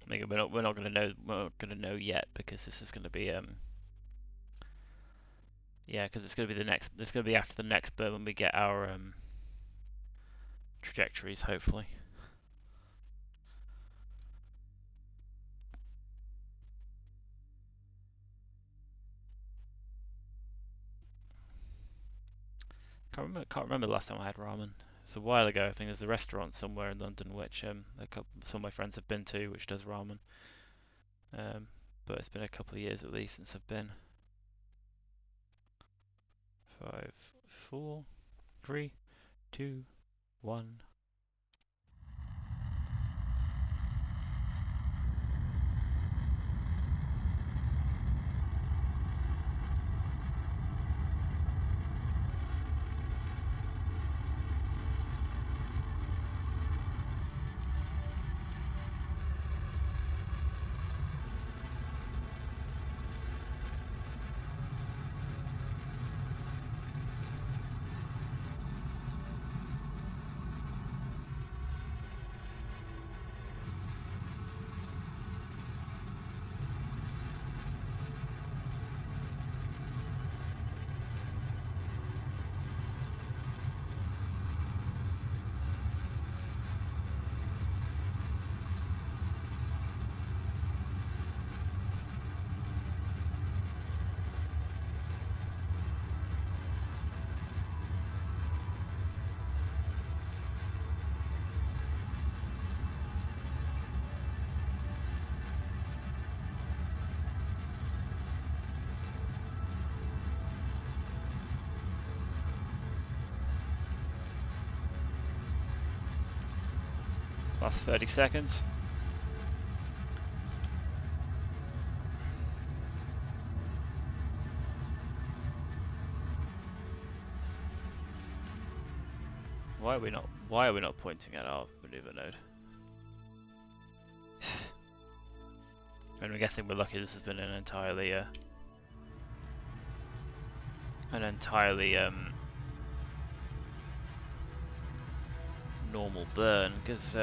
We're not going to know yet because this is going to be yeah, because it's going to be it's going to be after the next burn when we get our trajectories, hopefully. Can't remember the last time I had ramen. It's a while ago. I think there's a restaurant somewhere in London which some of my friends have been to, which does ramen. But it's been a couple of years at least since I've been. 5, 4, 3, 2, 1. Last 30 seconds. Why are we not pointing at our maneuver node? And I'm guessing we're lucky this has been an entirely normal burn, because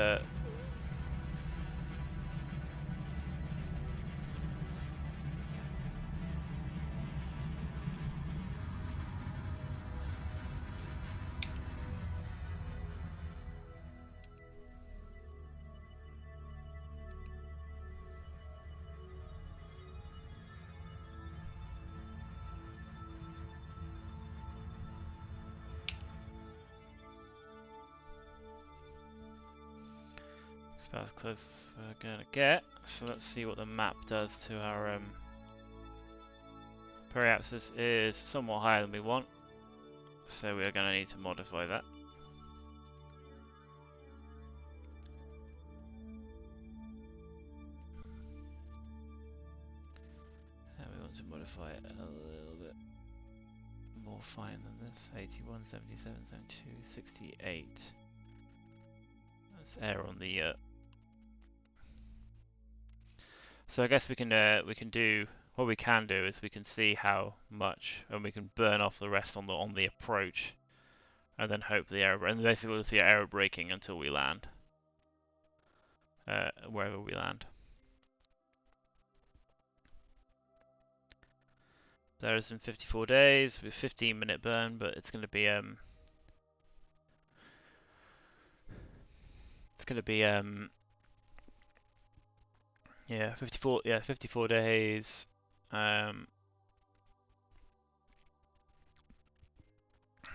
it's about as close as we're gonna get. So let's see what the map does to our periapsis. Is somewhat higher than we want, so we are going to need to modify that. And we want to modify it a little bit more fine than this. 81, 77, 72, 68. That's error on the so I guess we can do what we can do is we can see how much, and we can burn off the rest on the approach, and then hope the error, and basically we'll just be error braking until we land, wherever we land. There is in 54 days with 15-minute burn, but it's going to be yeah, 54 days.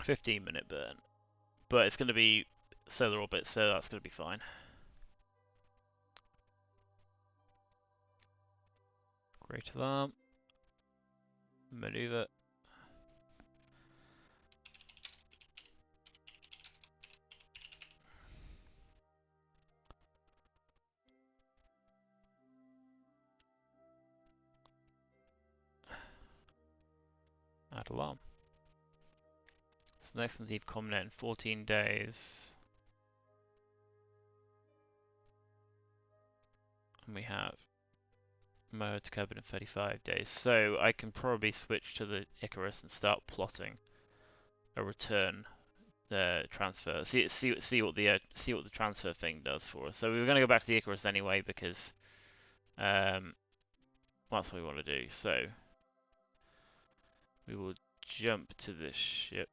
15-minute burn, but it's going to be solar orbit, so that's going to be fine. Great alarm. Manoeuvre. Add alarm. So the next one's leave Comnet in 14 days. And we have Mode to Kerbal in 35 days. So I can probably switch to the Icarus and start plotting a return transfer. See what the transfer thing does for us. So we were going to go back to the Icarus anyway because that's what we want to do. So we will jump to this ship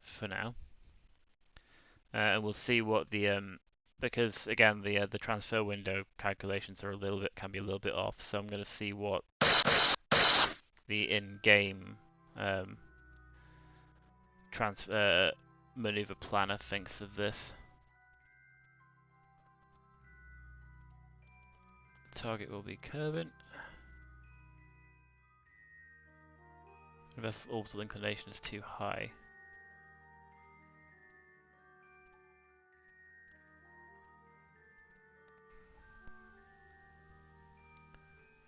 for now, and we'll see what the because again the transfer window calculations are can be a little bit off. So I'm going to see what the in-game maneuver planner thinks of this. Target will be Kerbin. Unless orbital inclination is too high.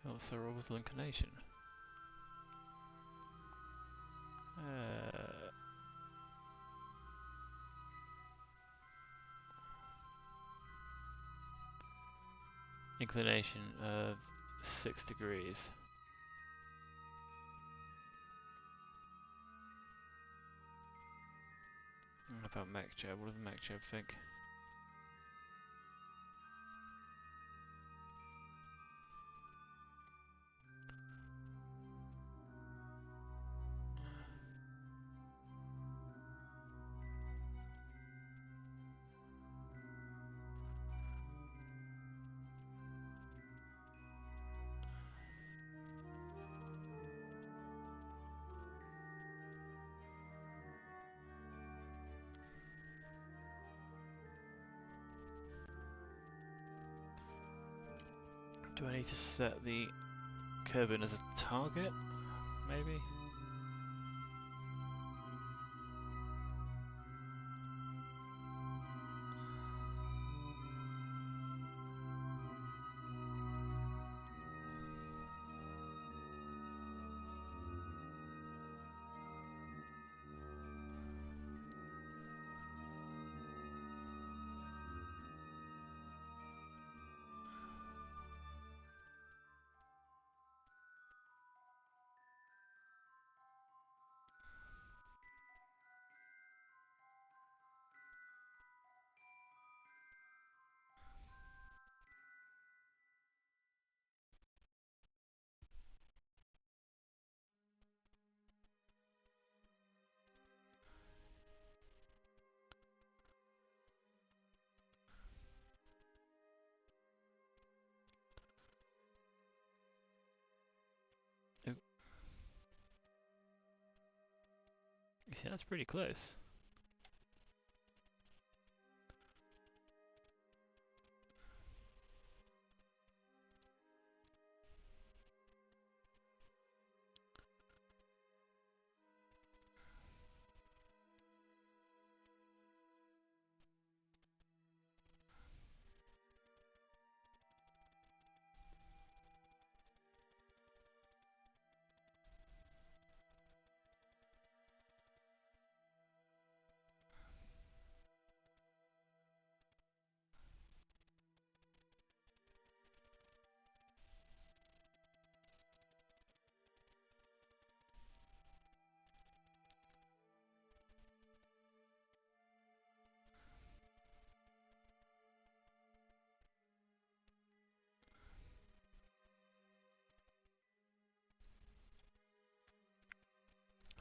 What's our orbital inclination? Inclination of 6 degrees. What about MechJeb? What does MechJeb think? Do I need to set the Kerbin as a target? Maybe? See, that's pretty close.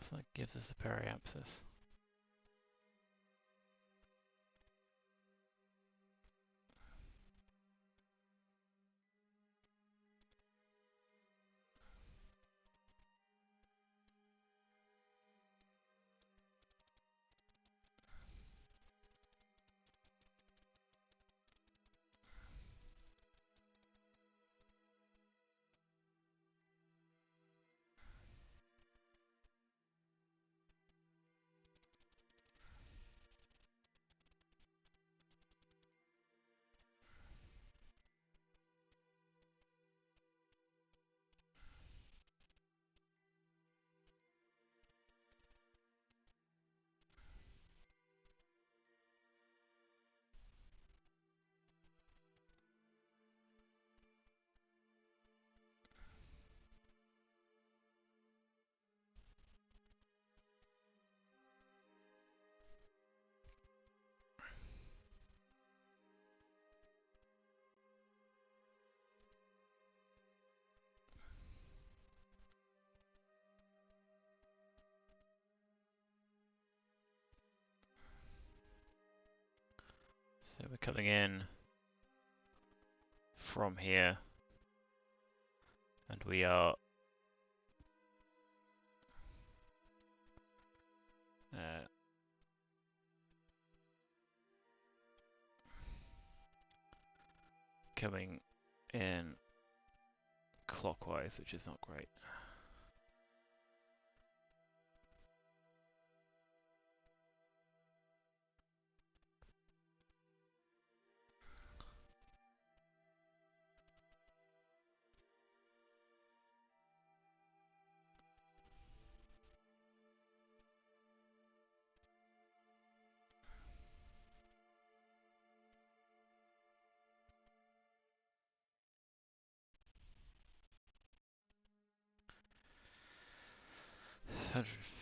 So that gives us a periapsis. So we're coming in from here, and we are coming in clockwise, which is not great.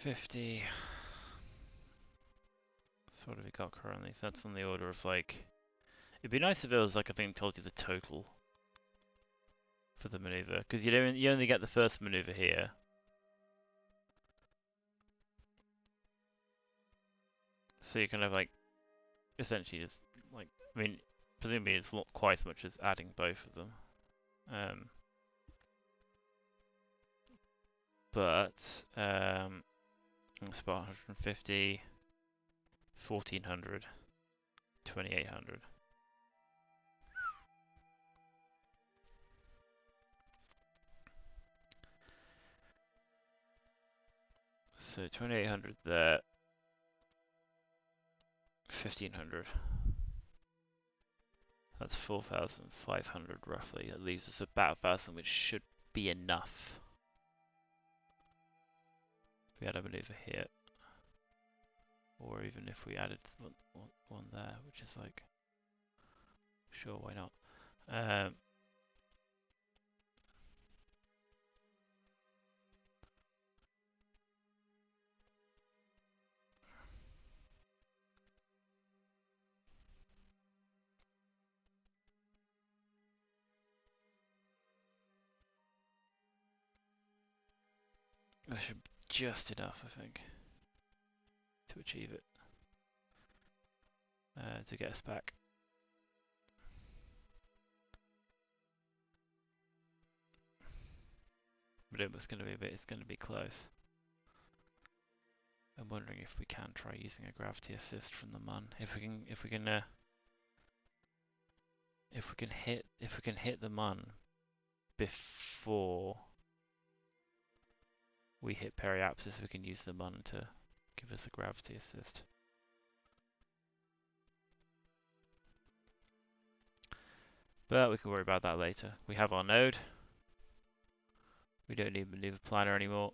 $150. So what have we got currently? So that's on the order of like... It'd be nice if it was like, I think, told you the total for the maneuver, because you only get the first maneuver here. So you kind of like, essentially just like, I mean, presumably it's not quite as much as adding both of them. But it's about 150, 1400, 2800. So 2800 there, 1500. That's 4,500 roughly. That leaves us about 1,000, which should be enough. If we had a maneuver here, or even if we added one there, which is like, sure, why not? That should be just enough, I think, to achieve it, to get us back. But it's going to be close. I'm wondering if we can try using a gravity assist from the mun. If we can hit the mun before we hit periapsis, we can use the mun to give us a gravity assist. But we can worry about that later. We have our node. We don't need Manoeuvre planner anymore.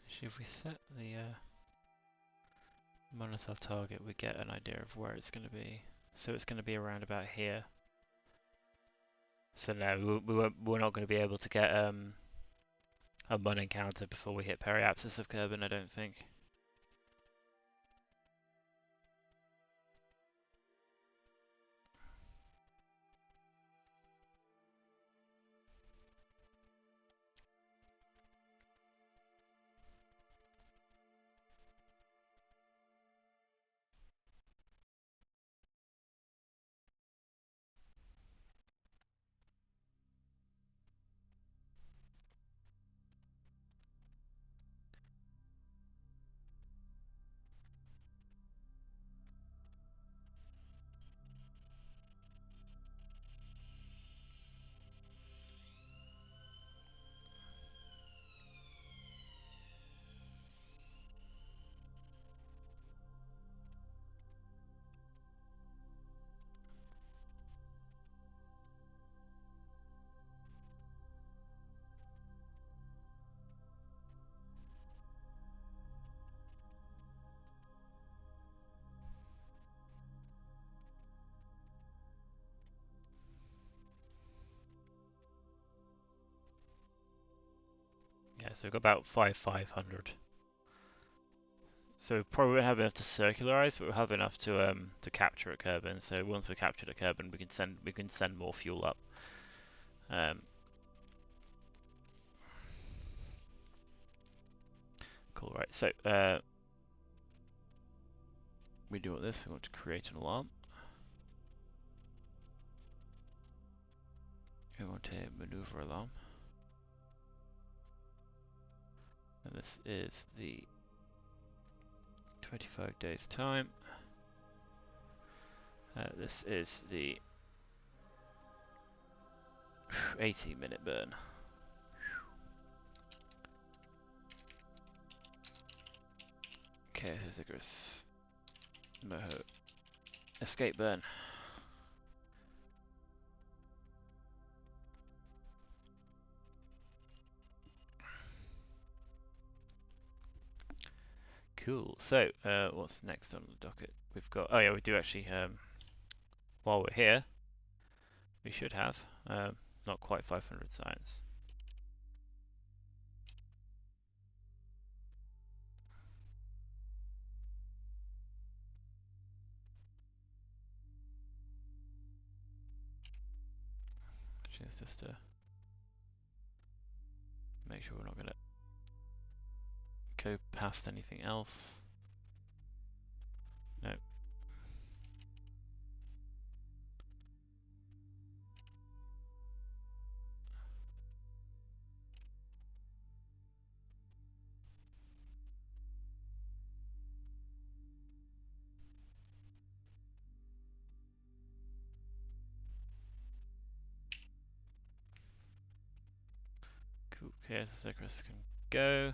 Actually, if we set the monitor target, we get an idea of where it's going to be. So it's going to be around about here. So no, we're not going to be able to get a mun encounter before we hit periapsis of Kerbin, I don't think. Yeah, so we've got about 500. So we probably won't have enough to circularize, but we'll have enough to capture at Kerbin. So once we're captured at Kerbin, we can send more fuel up. Cool, right? So we do all this. We want to create an alarm. We want a maneuver alarm, and this is the 25 days time. This is the 80-minute burn. KSS Icarus Moho escape burn. Cool. So what's next on the docket? We've got. Oh yeah, we do actually. While we're here, we should have not quite 500 science. Actually, it's just to make sure we're not going to go past anything else. No. Cool. KSS Icarus can go.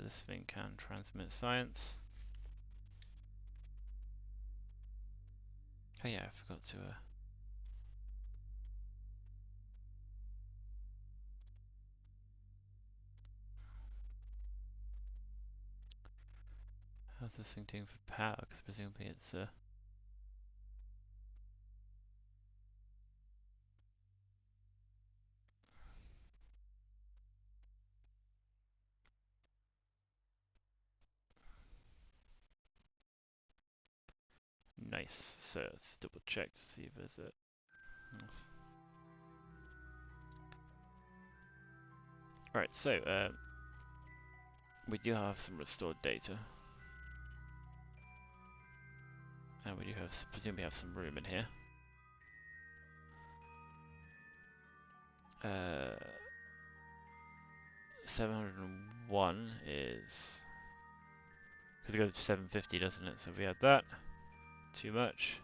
This thing can transmit science. Oh yeah, I forgot to how's this thing doing for power? Because presumably it's Nice. So let's double check to see if there's a. Right. So we do have some restored data, and we do have presumably have some room in here. 701 is because it goes to 750, doesn't it? So if we had that, too much.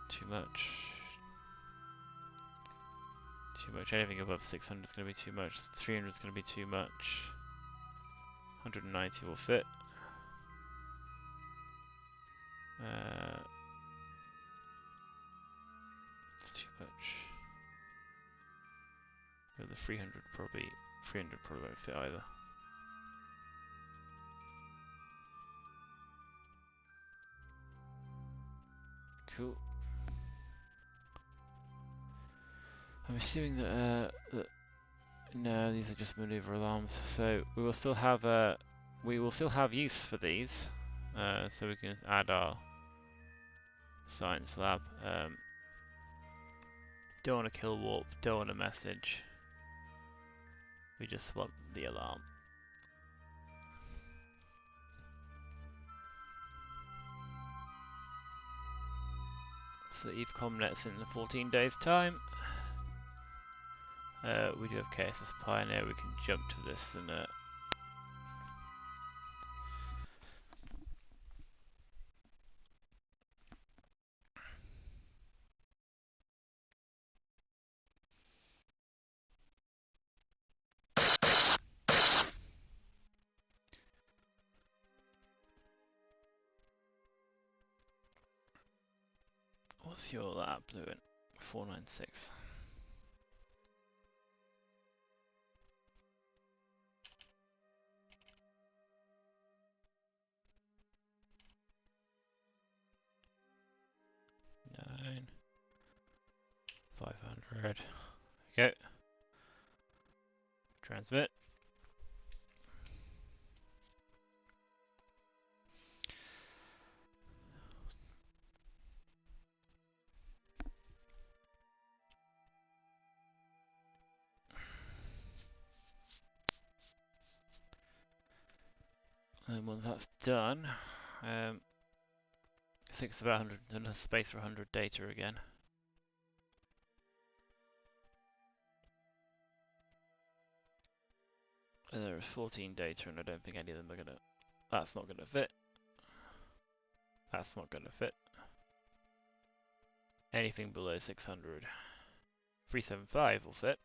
Too much. Too much. Anything above 600 is going to be too much. 300 is going to be too much. 190 will fit. It's too much. The 300 probably won't fit either. Cool. I'm assuming that no, these are just maneuver alarms. So we will still have use for these. So we can add our science lab. Don't want to kill warp. Don't want a message. We just want the alarm. So Eve Comnet's in the 14 days time. We do have KSS Pioneer, we can jump to this and what's your lab doing? 496. Nine. 500. Okay. Transmit. And once that's done, I think it's about 100, enough space for 100 data again. And there is 14 data, and I don't think any of them are gonna. That's not gonna fit. That's not gonna fit. Anything below 600. 375 will fit.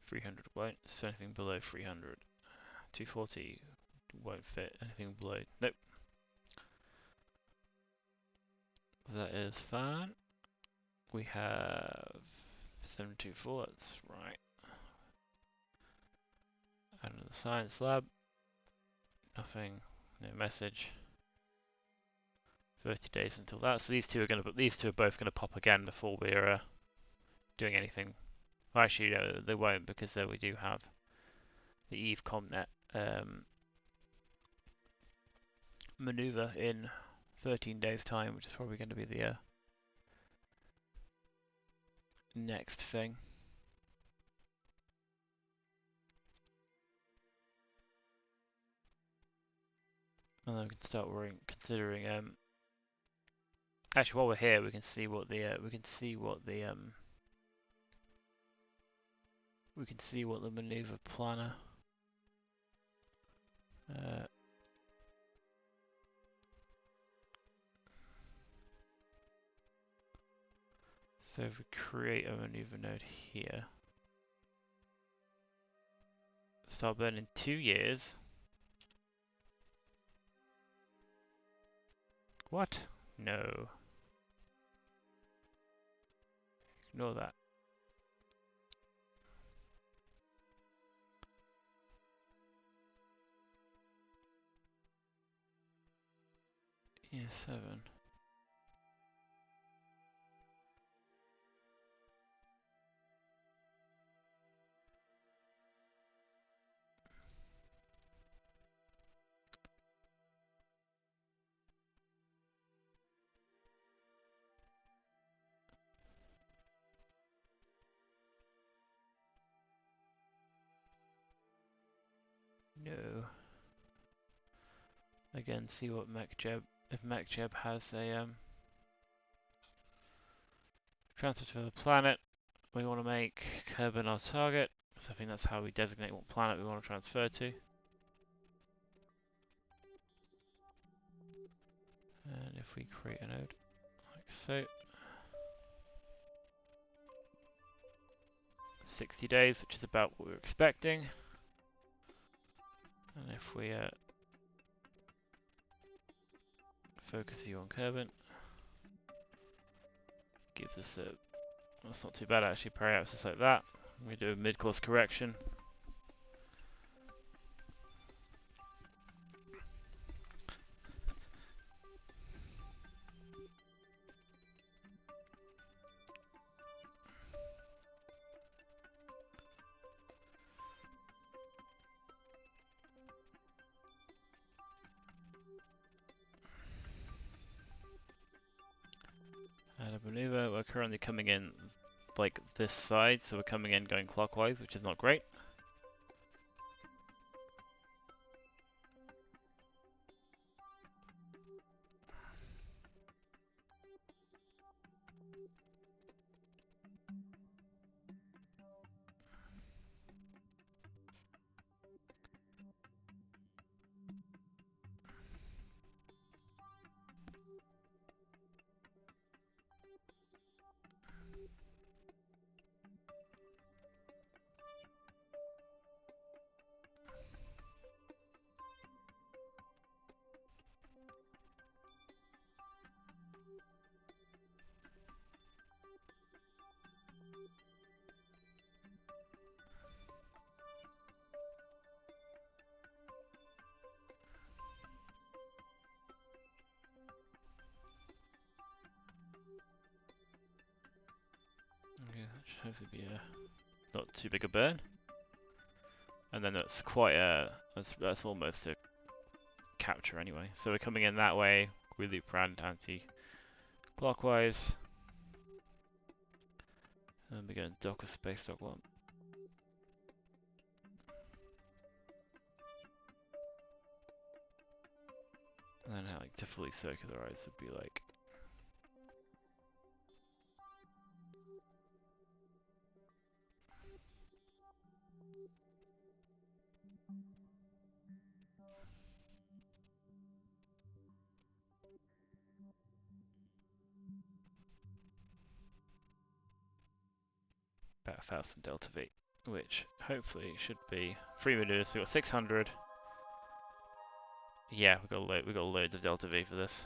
300 won't. So anything below 300. 240 won't fit. Anything below. Nope. That is fine. We have 724, that's right. Add another science lab. Nothing. No message. 30 days until that. So these two are both gonna pop again before we're doing anything. Well, actually, no, they won't because we do have the Eve Comnet maneuver in 13 days time, which is probably going to be the next thing. And then we can start considering. Actually, while we're here, we can see what the maneuver planner. So if we create a maneuver node here, start burning 2 years. What? No. Ignore that. Year 7. No. Again, see what MechJeb, if MechJeb has a transfer to the planet we want to make Kerbal our target. So I think that's how we designate what planet we want to transfer to. And if we create a node, like so. 60 days, which is about what we were expecting. And if we focus you on Kerbal, gives us a, that's not too bad actually, Parallax is like that. We do a mid-course correction. And a maneuver, we're currently coming in like this side, so we're coming in going clockwise, which is not great. Okay, that should hopefully be not too big a burn. And then that's quite that's almost a capture anyway. So we're coming in that way, we loop around anti-clockwise. And then we go and dock a space dock one. And then like to fully circularize would be like about 1000 delta V, which hopefully should be 3 maneuvers, so we've got 600. Yeah, we got loads of delta V for this.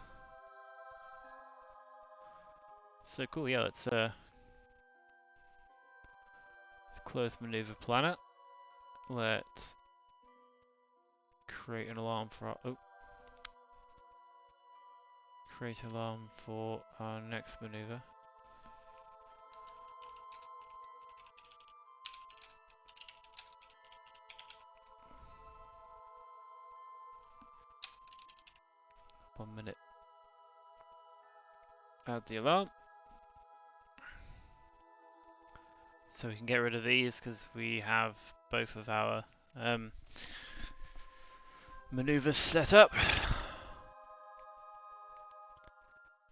So cool, yeah, let's close maneuver planet. Let's create an alarm for our create alarm for our next maneuver. One minute. Add the alarm. So we can get rid of these because we have both of our maneuvers set up.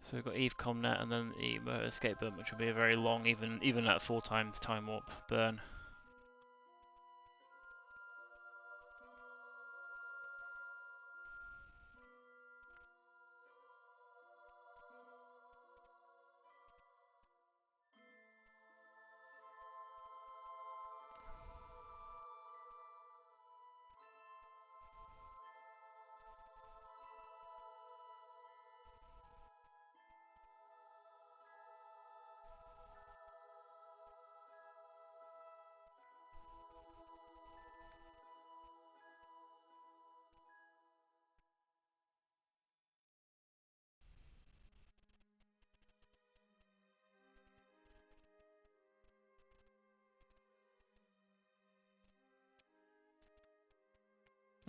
So we've got Eve Comnet and then the escape burn, which will be a very long, even at 4 times time warp burn.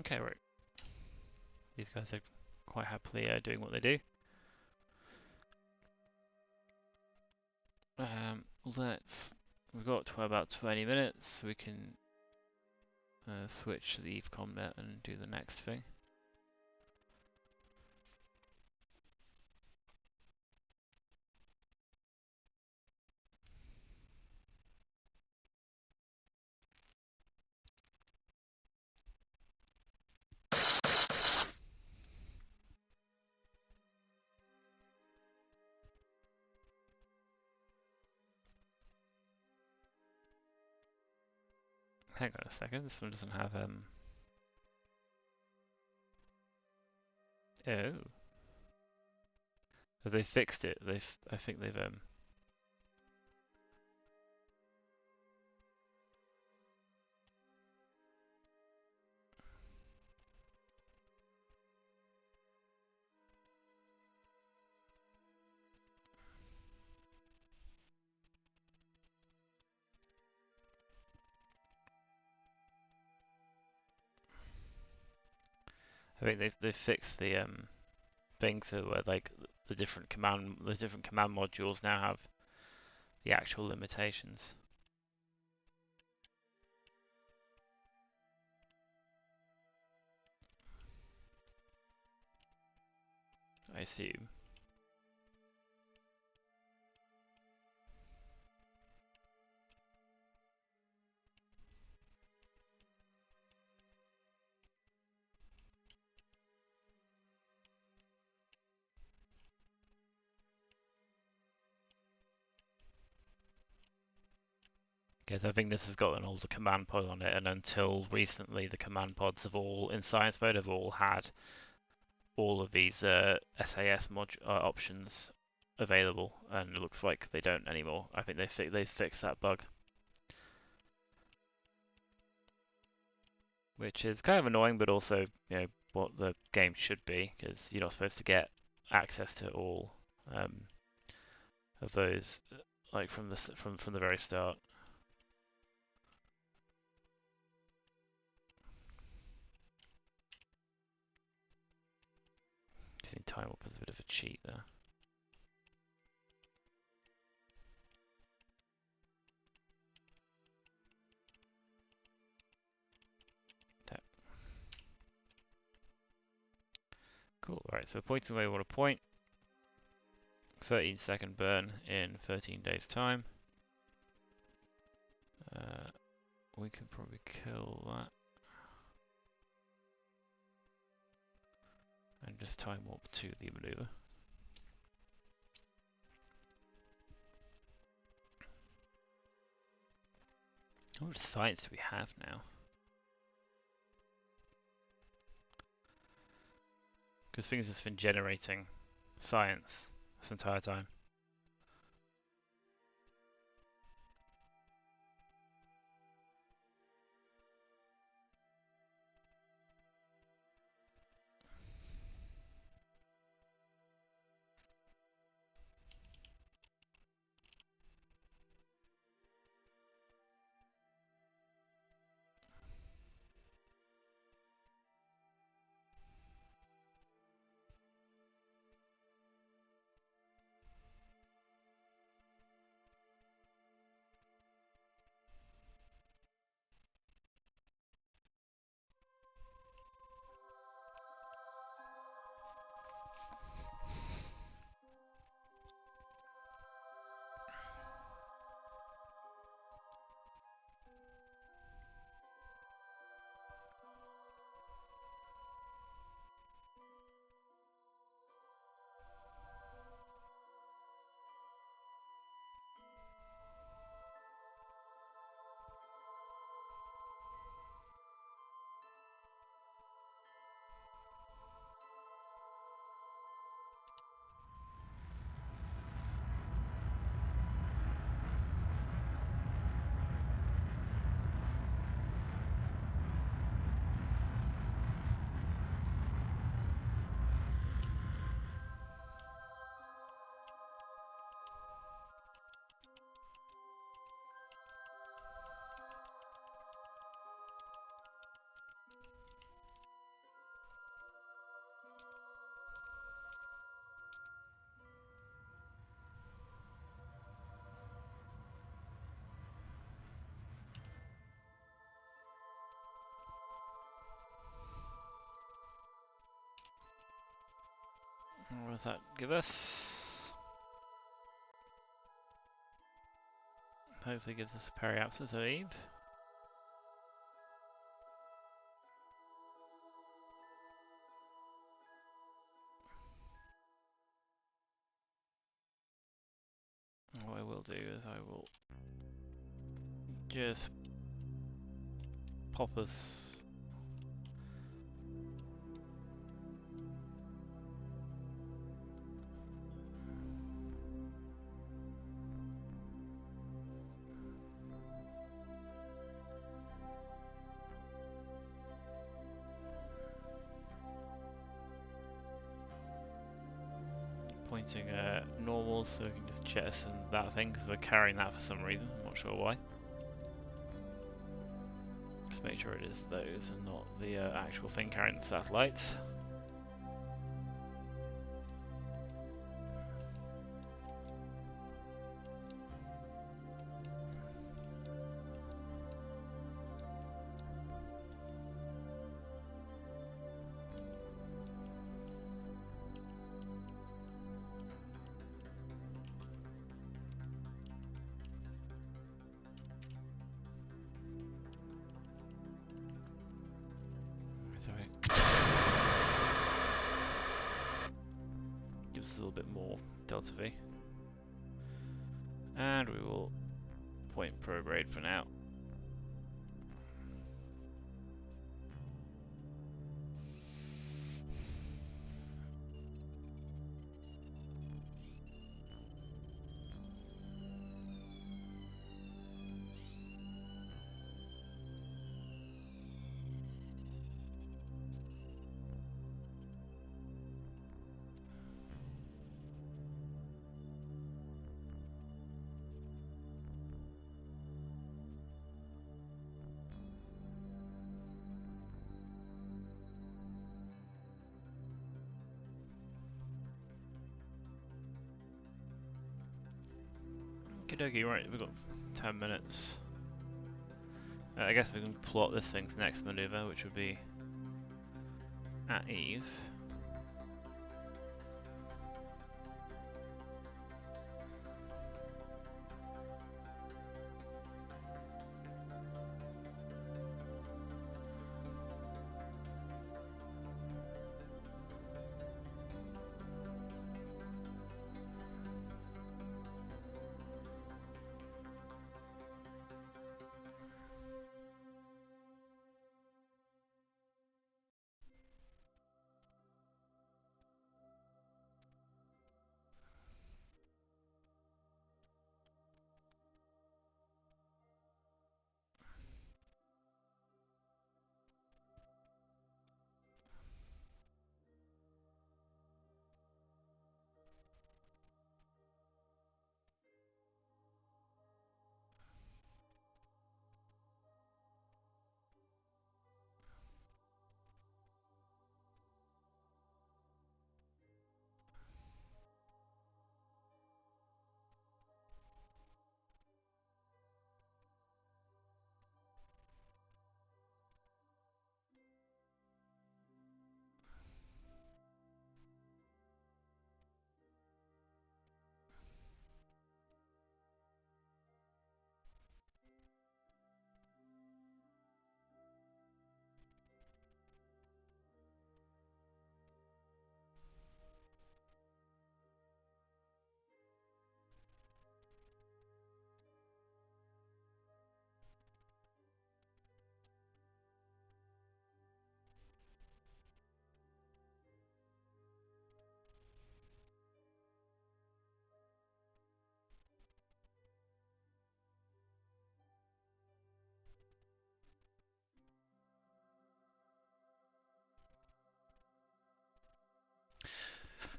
Okay, right. These guys are quite happily doing what they do. We've got about 20 minutes, so we can switch the Eve Comnet and do the next thing. Hang on a second, this one doesn't have oh. Have they fixed it? I think they've they've fixed the thing so where like the different command modules now have the actual limitations. I assume. Because I think this has got an older command pod on it, and until recently, the command pods have all, in science mode, have all had all of these SAS options available, and it looks like they don't anymore. I think they've fixed that bug, which is kind of annoying, but also what the game should be, because you're not supposed to get access to all of those like from the very start. Using time warp is a bit of a cheat there. There. Cool. Right, so pointing where we want to point. 13-second burn in 13 days time. We could probably kill that. And just time warp to the maneuver. How much science do we have now? Because things has been generating science this entire time. What does that give us? Hopefully gives us a periapsis of Eve. And what I will do is I will just pop us pointing normal so we can just jettison that thing because we're carrying that for some reason, I'm not sure why. Just make sure it is those and not the actual thing carrying the satellites. Gives us a little bit more delta V. And we will point prograde for now. Okey-dokey, right, we've got 10 minutes. I guess we can plot this thing's next maneuver, which would be at Eve.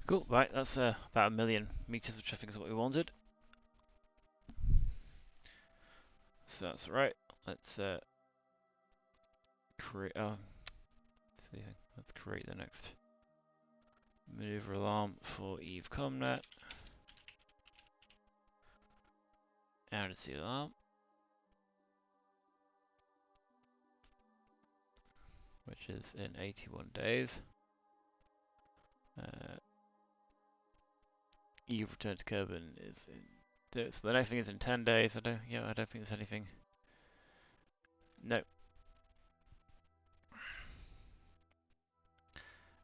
Cool, right, that's about 1 million meters, which I think is what we wanted. So that's right. Let's create. Let's create the next maneuver alarm for Eve Comnet. Add the alarm, which is in 81 days. You've returned to Kerbal so the next thing is in 10 days. I don't think there's anything. No.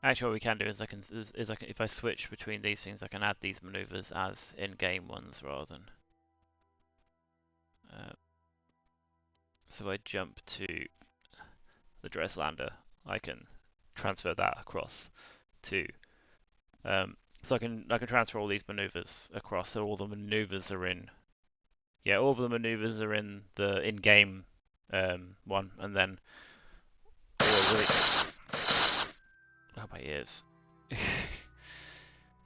Actually, what we can do is if I switch between these things, I can add these maneuvers as in-game ones rather than. So I jump to the Dres Lander. I can transfer that across to. So I can transfer all these maneuvers across. So all the maneuvers are in. Yeah, all of the maneuvers are in the in-game one, and then. Oh my ears.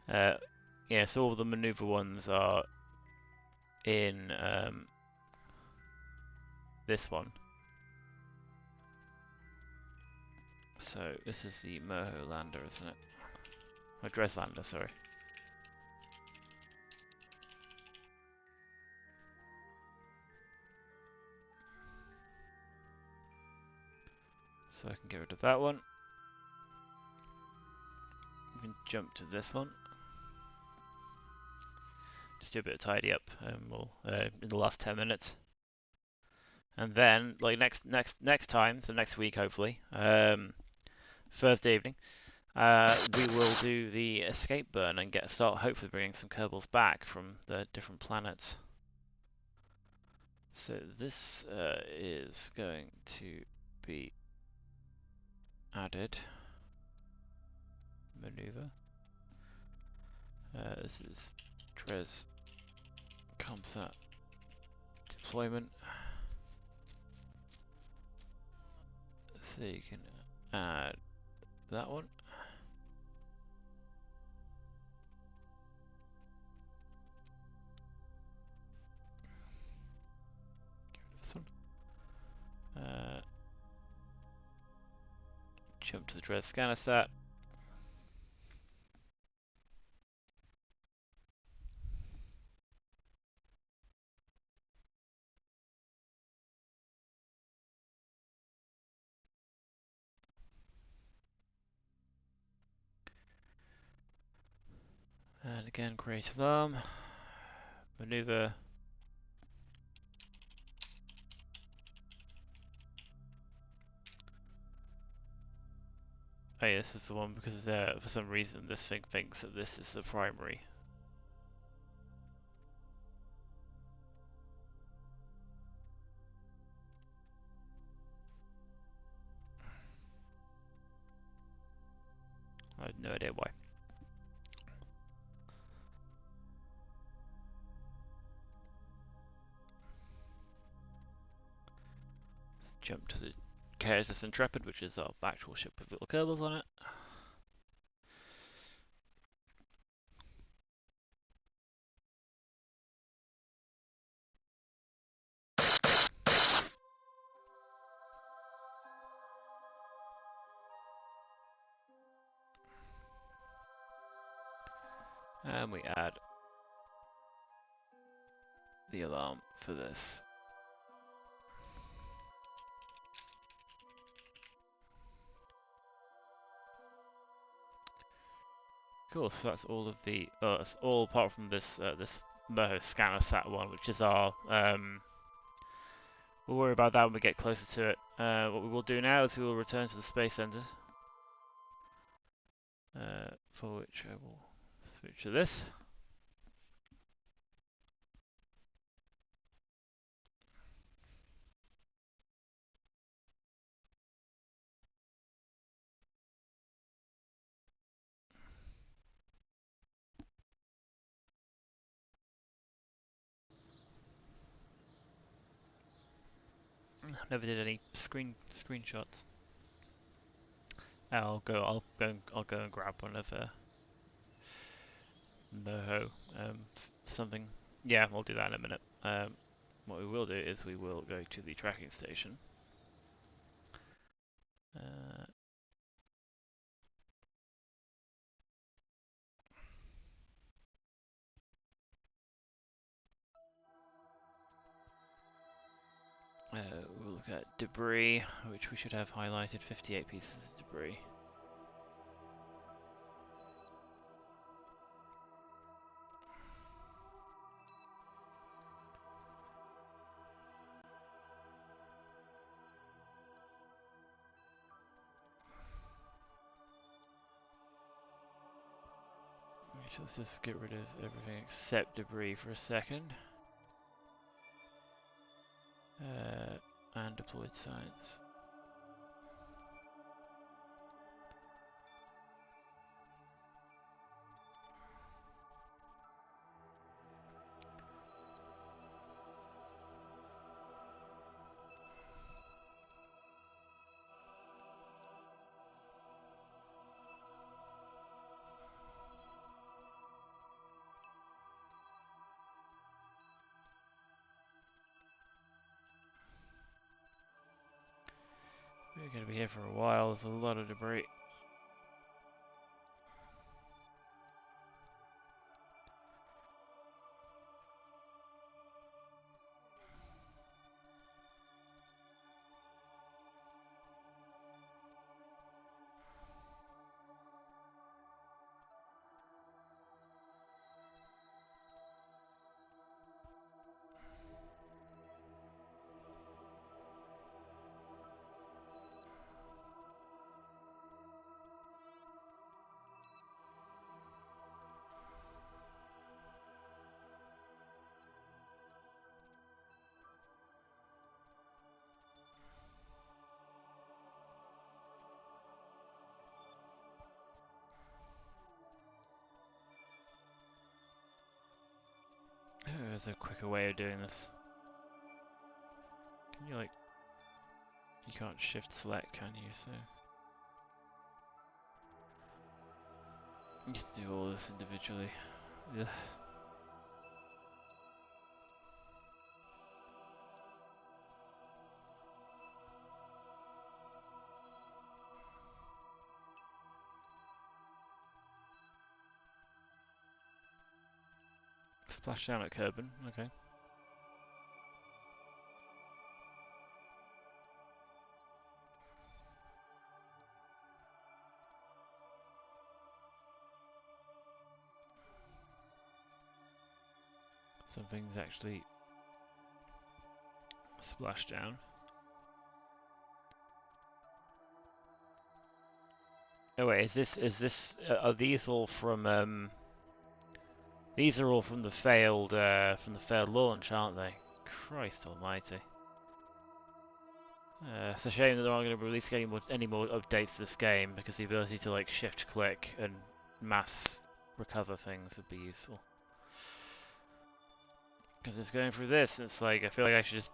Yeah, so all the maneuver ones are in this one. So this is the Manoeuvre lander, isn't it? Or Dres Lander, sorry. So I can get rid of that one. We can jump to this one. Just do a bit of tidy up in the last 10 minutes. And then, like next time, so next week hopefully, Thursday evening, we will do the escape burn and start hopefully bringing some Kerbals back from the different planets. So this is going to be added. Manoeuvre. This is Dres Comsat deployment. So you can add that one. This one. Jump to the Dres scanner set. And again, create alarm. Manoeuvre. Oh yeah, this is the one because for some reason this thing thinks that this is the primary. I have no idea why. Let's jump to the KSS Intrepid, which is our actual ship with little Kerbals on it. And we add the alarm for this. Cool, so that's all of the, that's all apart from this this Moho scanner sat one, which is our, we'll worry about that when we get closer to it. What we will do now is we will return to the Space Center, for which I will switch to this. Never did any screenshots. I'll go and grab one of Moho something. Yeah, we'll do that in a minute. What we will do is we will go to the tracking station. We'll look at debris, which we should have highlighted 58 pieces of debris. So let's just get rid of everything except debris for a second. And deployed science. We're going to be here for a while, there's a lot of debris. There's a quicker way of doing this. Can you like... You can't shift select, can you? So... You have to do all this individually. Ugh. Splash down at Kerbal, okay. Something's actually splashed down. Oh wait, is this are these all from these are all from the failed launch, aren't they? Christ almighty. It's a shame that they're not going to release any more updates to this game, because the ability to like shift click and mass recover things would be useful. Because it's going through this, and it's like I feel like I should just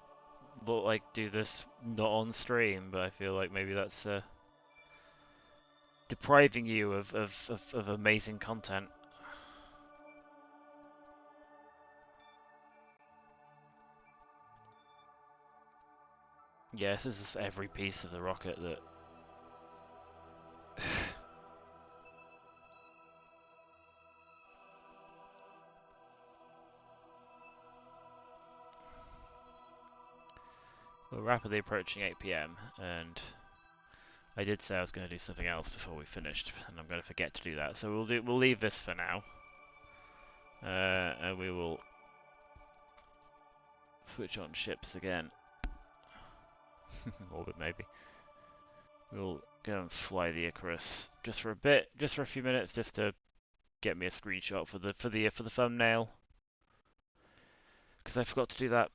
do this not on stream, but I feel like maybe that's depriving you of amazing content. Yes, this is every piece of the rocket that... We're rapidly approaching 8 PM, and I did say I was going to do something else before we finished, and I'm going to forget to do that. So we'll leave this for now, and we will switch on ships again. Orbit maybe. We'll go and fly the Icarus just for a bit, just for a few minutes, just to get me a screenshot for the thumbnail, because I forgot to do that.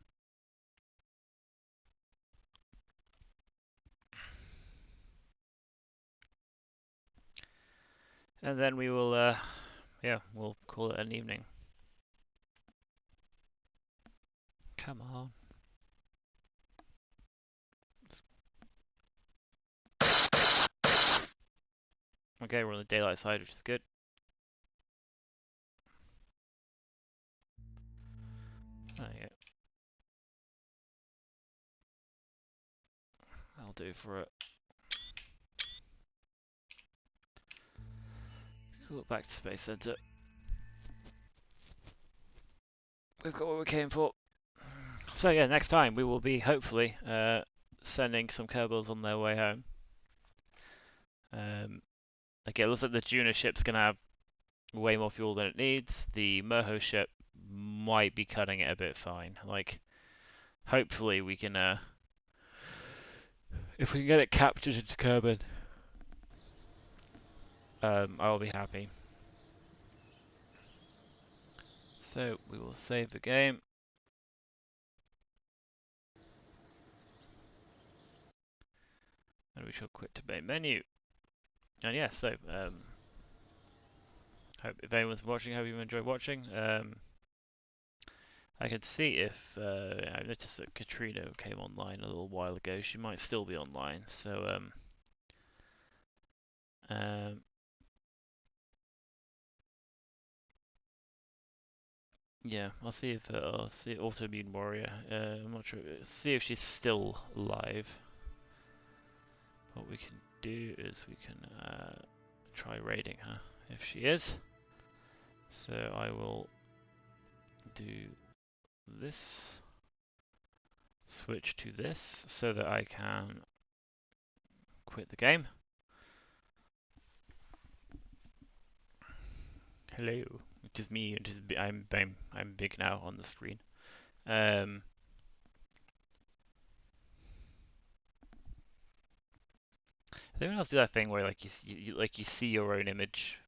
And then we will, yeah, we'll call it an evening. Come on. Okay, we're on the daylight side, which is good. Oh, yeah. I'll do for it. Cool, back to Space Center. We've got what we came for. So yeah, next time we will be hopefully sending some Kerbals on their way home. Okay, it looks like the Juno ship's gonna have way more fuel than it needs. The Merho ship might be cutting it a bit fine. Like, hopefully we can, if we can get it captured into Kerbal, I'll be happy. So we will save the game. And we shall quit to main menu. And yeah, so hope if anyone's watching, hope you enjoy watching. I can see if I noticed that Katrina came online a little while ago. She might still be online. So yeah, I'll see if I'll see Autoimmune Warrior. I'm not sure. See if she's still live. What we can do is we can try raiding her if she is. So I will do this, switch to this so that I can quit the game. Hello, it is me. It is I'm big now on the screen. Anyone else do that thing where like you see your own image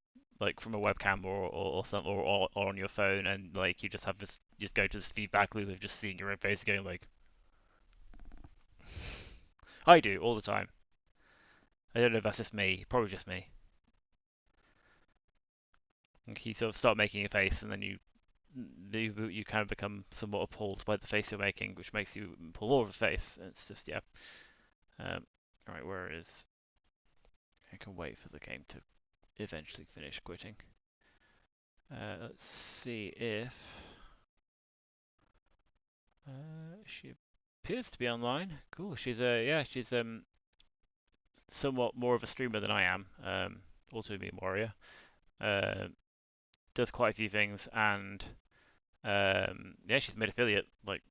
like from a webcam or some or on your phone, and like you just have this, just go to this feedback loop of just seeing your own face going like I do all the time. I don't know if that's just me, probably just me. Like you sort of start making a face and then you kind of become somewhat appalled by the face you're making, which makes you pull more of a face. It's just yeah. Alright, where is I can wait for the game to eventually finish quitting. Let's see if she appears to be online. Cool. She's yeah, she's somewhat more of a streamer than I am. Also being warrior. Does quite a few things, and yeah, she's made affiliate. Like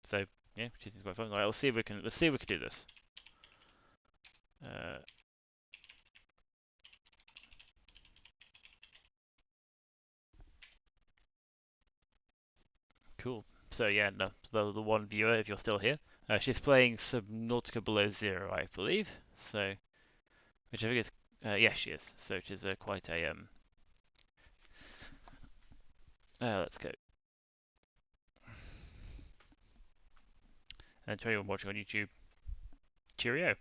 so, yeah, she seems quite fun. Right, let's see if we can do this. Cool. So yeah, no, the one viewer, if you're still here, she's playing Subnautica Below Zero, I believe. So, which I think is, yeah, she is. So she's quite a let's go. And to anyone watching on YouTube, cheerio.